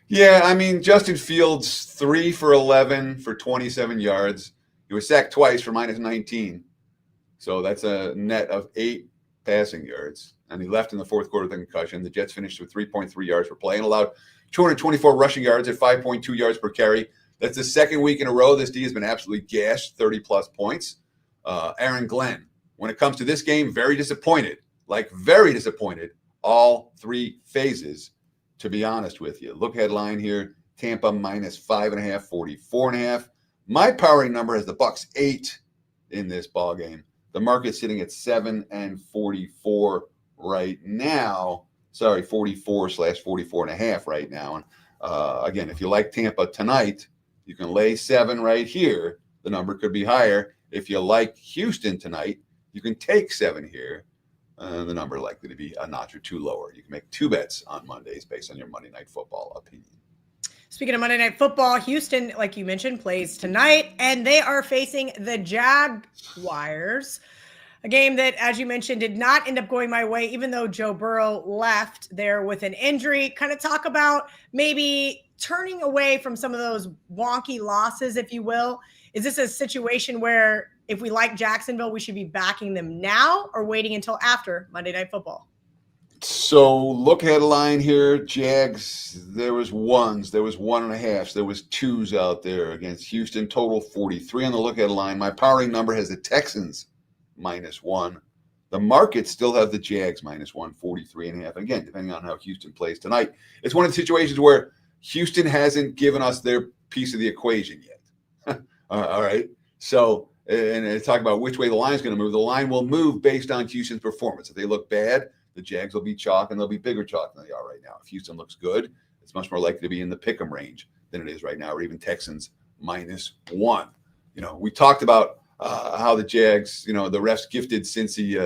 Yeah, I mean, Justin Fields, 3 for 11 for 27 yards. He was sacked twice for minus 19. So that's a net of 8 passing yards. And he left in the fourth quarter with a concussion. The Jets finished with 3.3 yards per play and allowed 224 rushing yards at 5.2 yards per carry. That's the second week in a row this D has been absolutely gashed, 30-plus points. Aaron Glenn, when it comes to this game, very disappointed, very disappointed, all 3 phases, to be honest with you. Look headline here, Tampa minus 5.5, 44.5. My powering number has the Bucs 8 in this ball game. The market's sitting at 7 and 44 right now. Sorry, 44/44.5 right now. And again, if you like Tampa tonight, you can lay 7 right here. The number could be higher. If you like Houston tonight, you can take 7 here. The number likely to be a notch or 2 lower. You can make 2 bets on Mondays based on your Monday Night Football opinion. Speaking of Monday Night Football, Houston, like you mentioned, plays tonight, and they are facing the Jaguars. A game that, as you mentioned, did not end up going my way, even though Joe Burrow left there with an injury. Kind of talk about maybe turning away from some of those wonky losses, if you will. Is this a situation where if we like Jacksonville, we should be backing them now or waiting until after Monday Night Football? So look headline here, Jags. There was 1s, there was 1.5s, there was 2s out there against Houston. Total 43 on the look headline. My powering number has the Texans -1. The market still have the Jags -1, 43.5. Again, depending on how Houston plays tonight. It's one of the situations where Houston hasn't given us their piece of the equation yet. All right. So, and talk about which way the line is going to move. The line will move based on Houston's performance. If they look bad, the Jags will be chalk, and they'll be bigger chalk than they are right now. If Houston looks good, it's much more likely to be in the pick'em range than it is right now, or even Texans -1. We talked about how the Jags, the refs gifted Cincy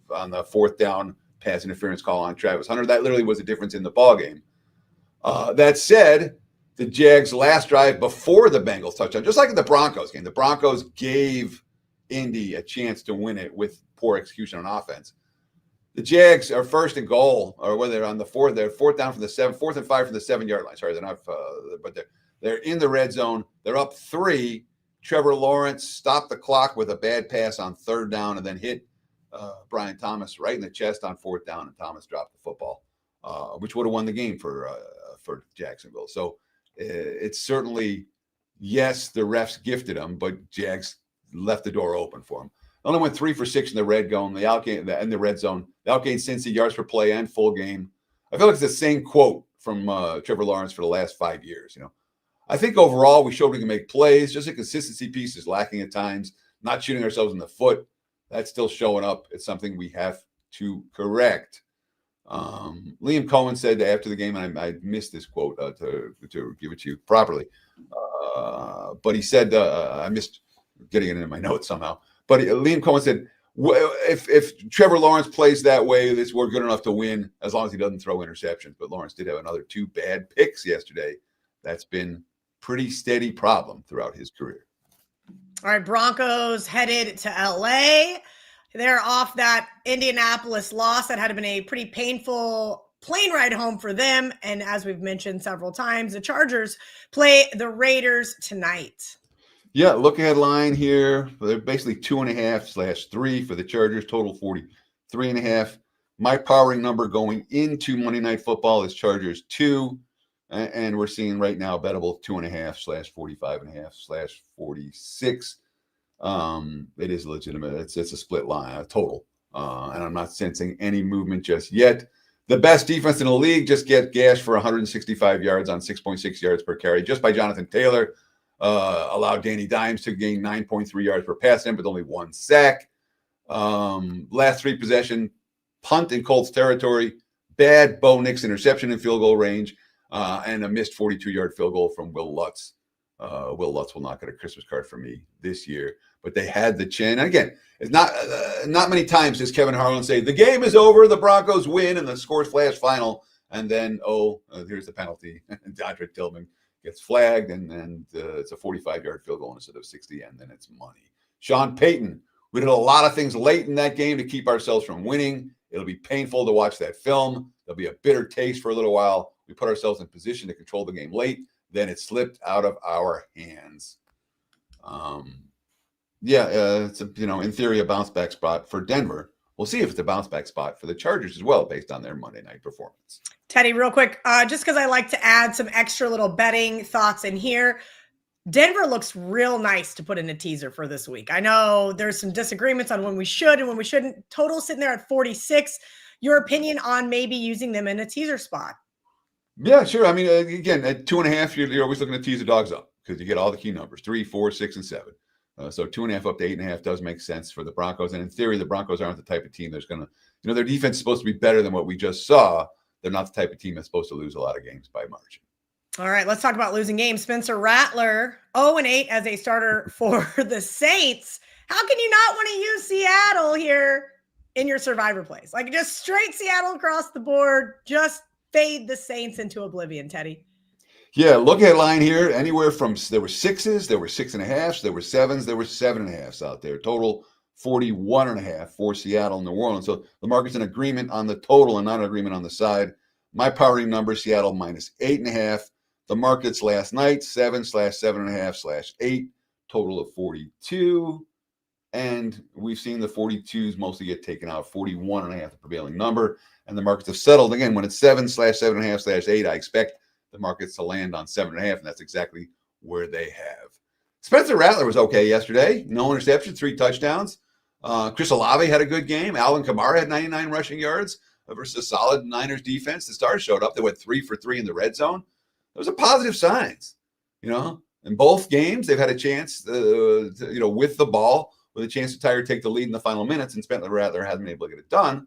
on the 4th down pass interference call on Travis Hunter. That literally was the difference in the ball game. That said, the Jags' last drive before the Bengals touchdown, just like in the Broncos game, the Broncos gave Indy a chance to win it with poor execution on offense. The Jags are first and goal, or whether they're on the fourth, they're fourth down from the 7, 4th and 5 from the 7-yard line. Sorry, they're not, but they're in the red zone. They're up 3. Trevor Lawrence stopped the clock with a bad pass on 3rd down and then hit Brian Thomas right in the chest on 4th down, and Thomas dropped the football, which would have won the game for Jacksonville. So it's certainly, yes, the refs gifted them, but Jags left the door open for them. Only went 3 for 6 in the red zone. They outgained in the red zone. They outgained Cincy yards per play and full game. I feel like it's the same quote from Trevor Lawrence for the last 5 years. I think overall we showed we can make plays. Just a consistency piece is lacking at times. Not shooting ourselves in the foot. That's still showing up. It's something we have to correct. Liam Cohen said after the game, and I missed this quote to give it to you properly, but he said I missed getting it in my notes somehow. But Liam Cohen said, if Trevor Lawrence plays that way, we're good enough to win as long as he doesn't throw interceptions. But Lawrence did have another 2 bad picks yesterday. That's been pretty steady problem throughout his career. All right, Broncos headed to LA. They're off that Indianapolis loss that had been a pretty painful plane ride home for them. And as we've mentioned several times, the Chargers play the Raiders tonight. Yeah, look ahead line here. They're basically 2.5/3 for the Chargers, total 43.5. My powering number going into Monday Night Football is Chargers 2. And we're seeing right now bettable 2.5/45.5/46. It is legitimate. It's a split line, a total. And I'm not sensing any movement just yet. The best defense in the league just get gashed for 165 yards on 6.6 yards per carry just by Jonathan Taylor. Allowed Danny Dimes to gain 9.3 yards per pass in, but only 1 sack. Last 3 possession, punt in Colts territory, bad Bo Nix interception in field goal range, and a missed 42-yard field goal from Will Lutz. Will Lutz will not get a Christmas card from me this year, but they had the chin. And again, it's not many times does Kevin Harlan say, the game is over, the Broncos win, and the scores flash final, and then, here's the penalty. And Dodrick Tillman gets flagged, and it's a 45-yard field goal instead of 60, and then it's money. Sean Payton, we did a lot of things late in that game to keep ourselves from winning. It'll be painful to watch that film. There'll be a bitter taste for a little while. We put ourselves in position to control the game late. Then it slipped out of our hands. It's in theory a bounce back spot for Denver. We'll see if it's a bounce back spot for the Chargers as well, based on their Monday night performance. Teddy, real quick, just because I like to add some extra little betting thoughts in here. Denver looks real nice to put in a teaser for this week. I know there's some disagreements on when we should and when we shouldn't. Total sitting there at 46. Your opinion on maybe using them in a teaser spot? Yeah, sure. I mean, again, at 2.5, you're always looking to tease the dogs up because you get all the key numbers, 3, 4, 6, and 7. So 2.5 up to 8.5 does make sense for the Broncos. And in theory, the Broncos aren't the type of team that's going to, their defense is supposed to be better than what we just saw. They're not the type of team that's supposed to lose a lot of games by margin. All right, let's talk about losing games. Spencer Rattler, 0-8 as a starter for the Saints. How can you not want to use Seattle here in your survivor plays? Like just straight Seattle across the board, just fade the Saints into oblivion, Teddy. Yeah, look at line here. Anywhere from there were 6s, there were 6.5s, there were 7s, there were 7.5s out there. Total 41.5 for Seattle and New Orleans. So the market's in agreement on the total and not in agreement on the side. My powering number, Seattle minus 8.5. The markets last night, 7/7.5/8, total of 42. And we've seen the 42s mostly get taken out, 41.5, the prevailing number. And the markets have settled. Again, when it's 7/7.5/8, I expect the markets to land on 7.5, and that's exactly where they have. Spencer Rattler was okay yesterday. No interception, 3 touchdowns. Chris Olave had a good game. Alvin Kamara had 99 rushing yards versus a solid Niners defense. The Stars showed up. They went 3 for 3 in the red zone. Those are positive signs. In both games, they've had a chance, with the ball, with a chance to take the lead in the final minutes, and Spencer Rattler hasn't been able to get it done.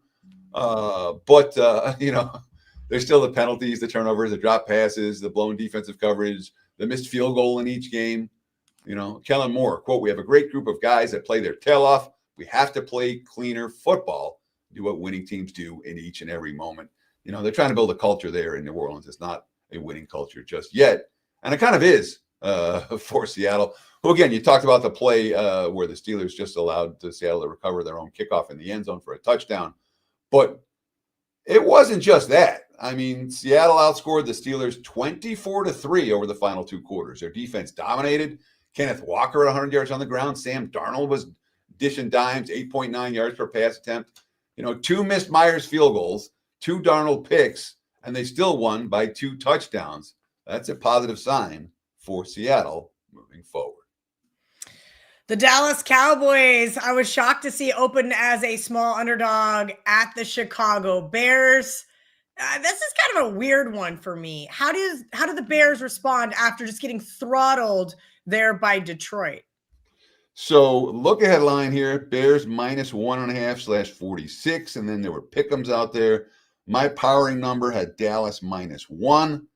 But there's still the penalties, the turnovers, the drop passes, the blown defensive coverage, the missed field goal in each game. Kellen Moore, quote, "We have a great group of guys that play their tail off. We have to play cleaner football, do what winning teams do in each and every moment." They're trying to build a culture there in New Orleans. It's not a winning culture just yet. And it kind of is for Seattle. Who, again, you talked about the play where the Steelers just allowed Seattle to recover their own kickoff in the end zone for a touchdown. But it wasn't just that. I mean, Seattle outscored the Steelers 24-3 over the final two quarters. Their defense dominated. Kenneth Walker at 100 yards on the ground. Sam Darnold was dishing dimes, 8.9 yards per pass attempt. Two missed Myers field goals, two Darnold picks, and they still won by 2 touchdowns. That's a positive sign for Seattle moving forward. The Dallas Cowboys, I was shocked to see open as a small underdog at the Chicago Bears. This is kind of a weird one for me. How do the Bears respond after just getting throttled there by Detroit? So look ahead line here, Bears -1.5/46, and then there were pick'ems out there. My powering number had Dallas -1.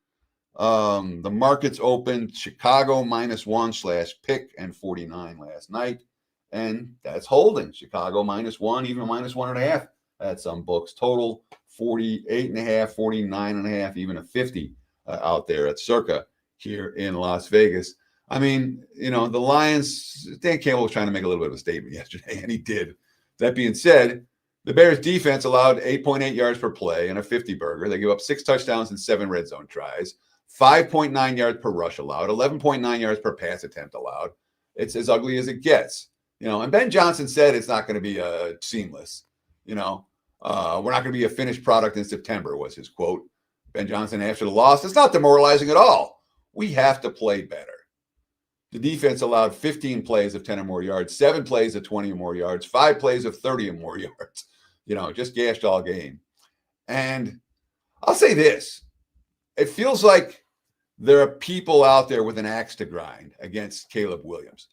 The markets opened Chicago -1/pick and 49 last night, and that's holding. Chicago -1, even -1.5 at some books. Total 48.5, 49.5, even a 50 out there at circa here in Las Vegas. I mean, the Lions, Dan Campbell was trying to make a little bit of a statement yesterday, and he did. That being said, the Bears defense allowed 8.8 yards per play and a 50-burger. They gave up 6 touchdowns and 7 red zone tries, 5.9 yards per rush allowed, 11.9 yards per pass attempt allowed. It's as ugly as it gets. And Ben Johnson said it's not going to be seamless. We're not going to be a finished product in September, was his quote. Ben Johnson after the loss, it's not demoralizing at all. We have to play better. The defense allowed 15 plays of 10 or more yards, 7 plays of 20 or more yards, 5 plays of 30 or more yards. Just gashed all game. And I'll say this. It feels like there are people out there with an axe to grind against Caleb Williams.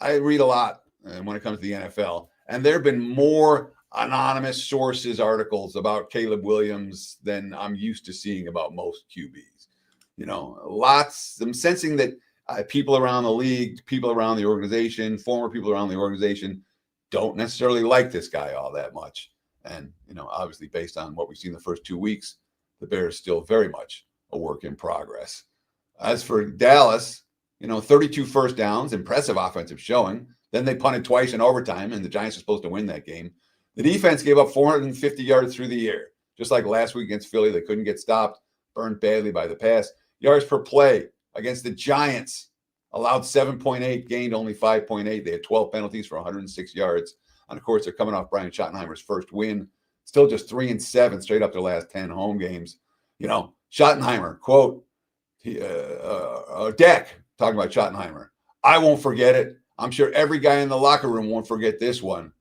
I read a lot when it comes to the NFL, and there have been more anonymous sources articles about Caleb Williams than I'm used to seeing about most QBs. Lots. I'm sensing that people around the league, people around the organization, former people around the organization don't necessarily like this guy all that much. And, obviously based on what we've seen the first 2 weeks, the Bears still very much a work in progress. As for Dallas, 32 first downs, impressive offensive showing. Then they punted twice in overtime, and the Giants were supposed to win that game. The defense gave up 450 yards through the air. Just like last week against Philly, they couldn't get stopped, burned badly by the pass. Yards per play against the Giants, allowed 7.8, gained only 5.8. They had 12 penalties for 106 yards. And, of course, they're coming off Brian Schottenheimer's first win. Still just 3-7 straight up their last 10 home games. Schottenheimer, quote, Dak, talking about Schottenheimer, I won't forget it. I'm sure every guy in the locker room won't forget this one.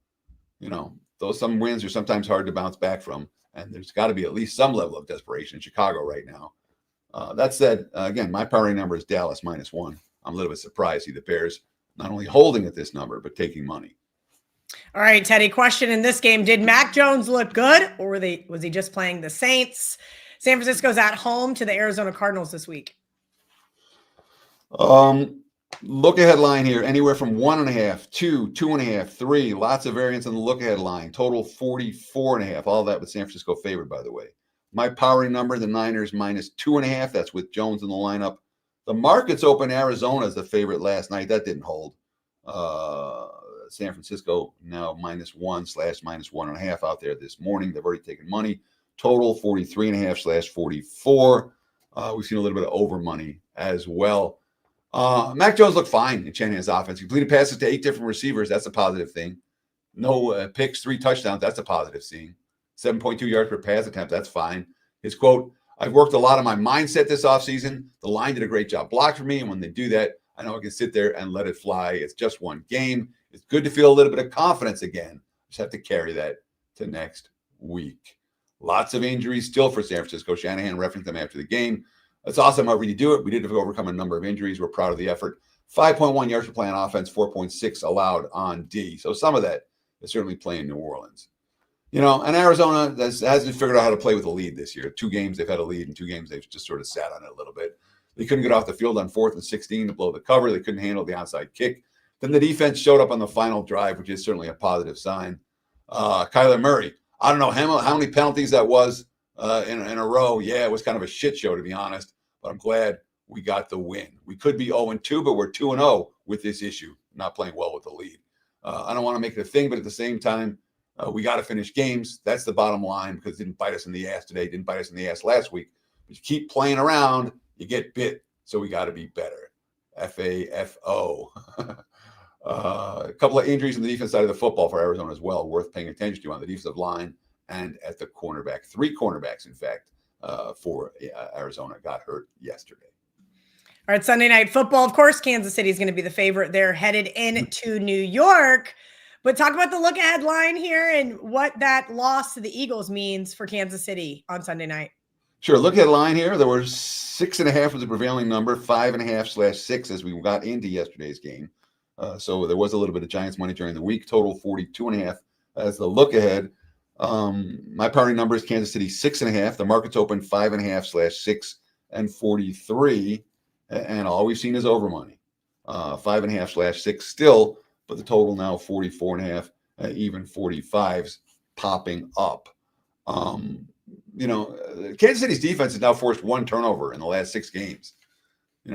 Though some wins are sometimes hard to bounce back from, and there's got to be at least some level of desperation in Chicago right now. That said, again, my powering number is Dallas -1. I'm a little bit surprised to see the Bears not only holding at this number, but taking money. All right, Teddy, question in this game. Did Mac Jones look good, or was he just playing the Saints? San Francisco's at home to the Arizona Cardinals this week. Look ahead line here, anywhere from 1.5, 2, 2.5, 3. Lots of variance on the look ahead line. Total 44.5. All of that with San Francisco favored, by the way. My powering number, the Niners -2.5. That's with Jones in the lineup. The markets open Arizona as the favorite last night. That didn't hold. San Francisco now -1/-1.5 out there this morning. They've already taken money. Total 43.5/44. We've seen a little bit of over money as well. Mac Jones looked fine in Shanahan's offense. He completed passes to 8 different receivers. That's a positive thing. No picks, 3 touchdowns. That's a positive thing. 7.2 yards per pass attempt. That's fine. His quote, I've worked a lot on my mindset this offseason. The line did a great job blocked for me. And when they do that, I know I can sit there and let it fly. It's just one game. It's good to feel a little bit of confidence again. Just have to carry that to next week. Lots of injuries still for San Francisco. Shanahan referenced them after the game. That's awesome however you do it. We did overcome a number of injuries. We're proud of the effort. 5.1 yards per play on offense, 4.6 allowed on D. So some of that is certainly playing New Orleans. And Arizona hasn't figured out how to play with a lead this year. 2 games they've had a lead, and 2 games they've just sort of sat on it a little bit. They couldn't get off the field on 4th and 16 to blow the cover. They couldn't handle the onside kick. Then the defense showed up on the final drive, which is certainly a positive sign. Kyler Murray, I don't know how many penalties that was in a row. Yeah, it was kind of a shit show, to be honest, but I'm glad we got the win. We could be 0-2, but we're 2-0 with this issue, not playing well with the lead. I don't want to make it a thing, but at the same time, We got to finish games. That's the bottom line, because it didn't bite us in the ass today. Didn't bite us in the ass last week. But you keep playing around, you get bit. So we got to be better. FAFO. A couple of injuries on the defense side of the football for Arizona as well, worth paying attention to on the defensive line and at the cornerback. 3 cornerbacks, in fact, for Arizona got hurt yesterday. All right, Sunday Night Football. Of course, Kansas City is going to be the favorite. They're headed into New York. But talk about the look-ahead line here and what that loss to the Eagles means for Kansas City on Sunday night. Sure. Look-ahead line here. There were 6.5 was the prevailing number, 5.5/6 as we got into yesterday's game. So there was a little bit of Giants money during the week. Total 42.5 as the look-ahead. My powering number is Kansas City 6.5. The market's open 5.5/6 and 43. And all we've seen is over money. 5.5/6 still. But the total now 44.5, even 45s popping up. Kansas City's defense has now forced 1 turnover in the last 6 games.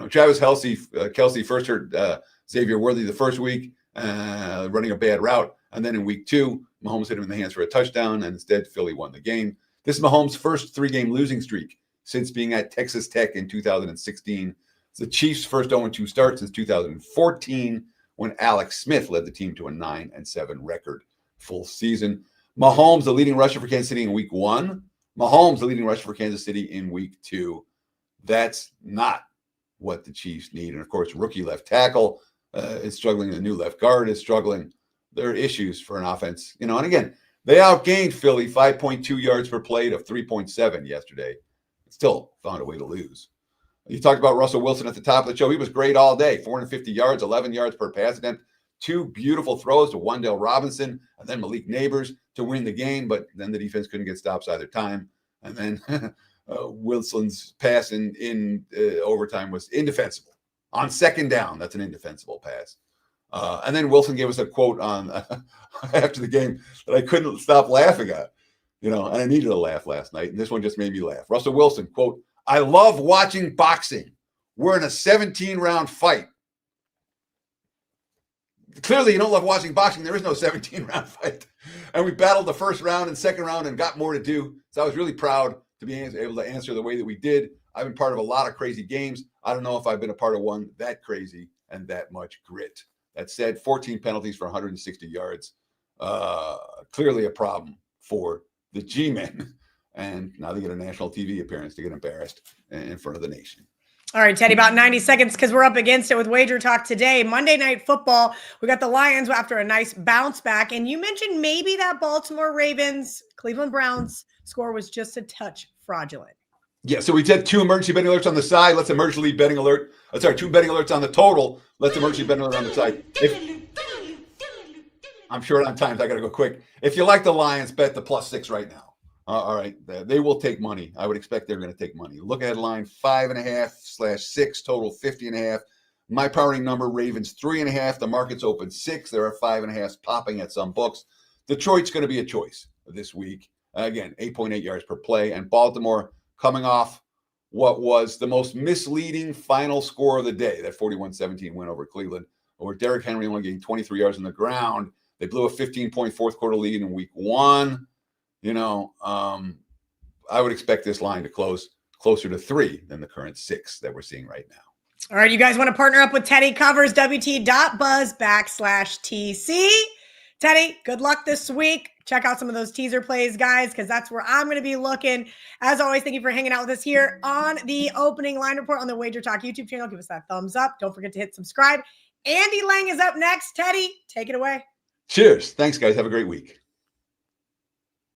Travis Kelce first hurt Xavier Worthy the first week, running a bad route. And then in week 2, Mahomes hit him in the hands for a touchdown, and instead Philly won the game. This is Mahomes' first 3-game losing streak since being at Texas Tech in 2016. It's the Chiefs' first 0-2 start since 2014. When Alex Smith led the team to a 9-7 record full season. Mahomes, the leading rusher for Kansas City in week 1. Mahomes, the leading rusher for Kansas City in week 2. That's not what the Chiefs need. And, of course, rookie left tackle is struggling. The new left guard is struggling. There are issues for an offense. And, again, they outgained Philly 5.2 yards per play to 3.7 yesterday. Still found a way to lose. You talked about Russell Wilson at the top of the show. He was great all day. 450 yards, 11 yards per pass attempt. 2 beautiful throws to Wan'Dale Robinson and then Malik Neighbors to win the game, but then the defense couldn't get stops either time. And then Wilson's pass in overtime was indefensible. On second down, that's an indefensible pass. And then Wilson gave us a quote on after the game that I couldn't stop laughing at. And I needed a laugh last night, and this one just made me laugh. Russell Wilson, quote, "I love watching boxing. We're in a 17-round fight." Clearly, you don't love watching boxing. There is no 17-round fight. And we battled the first round and second round and got more to do. So I was really proud to be able to answer the way that we did. I've been part of a lot of crazy games. I don't know if I've been a part of one that crazy and that much grit. That said, 14 penalties for 160 yards. Clearly a problem for the G-men. And now they get a national TV appearance to get embarrassed in front of the nation. All right, Teddy, about 90 seconds because we're up against it with WagerTalk today. Monday Night Football. We got the Lions after a nice bounce back. And you mentioned maybe that Baltimore Ravens, Cleveland Browns score was just a touch fraudulent. Yeah, so we did 2 emergency betting alerts on the side. Let's emergency betting alert. 2 betting alerts on the total. Let's emergency betting alert on the side. I'm short on time, so I got to go quick. If you like the Lions, bet the +6 right now. All right, they will take money. I would expect they're going to take money. Look at line 5.5/6, total 50.5. My powering number, Ravens 3.5. The market's open 6. There are 5.5s popping at some books. Detroit's going to be a choice this week. Again, 8.8 yards per play. And Baltimore coming off what was the most misleading final score of the day, that 41-17 win over Cleveland, where Derrick Henry only getting 23 yards on the ground. They blew a 15-point fourth quarter lead in week 1. I would expect this line to close closer to 3 than the current 6 that we're seeing right now. All right, you guys want to partner up with Teddy Covers, WT.buzz/TC. Teddy, good luck this week. Check out some of those teaser plays, guys, because that's where I'm going to be looking. As always, thank you for hanging out with us here on the Opening Line Report on the WagerTalk YouTube channel. Give us that thumbs up. Don't forget to hit subscribe. Andy Lang is up next. Teddy, take it away. Cheers. Thanks, guys. Have a great week.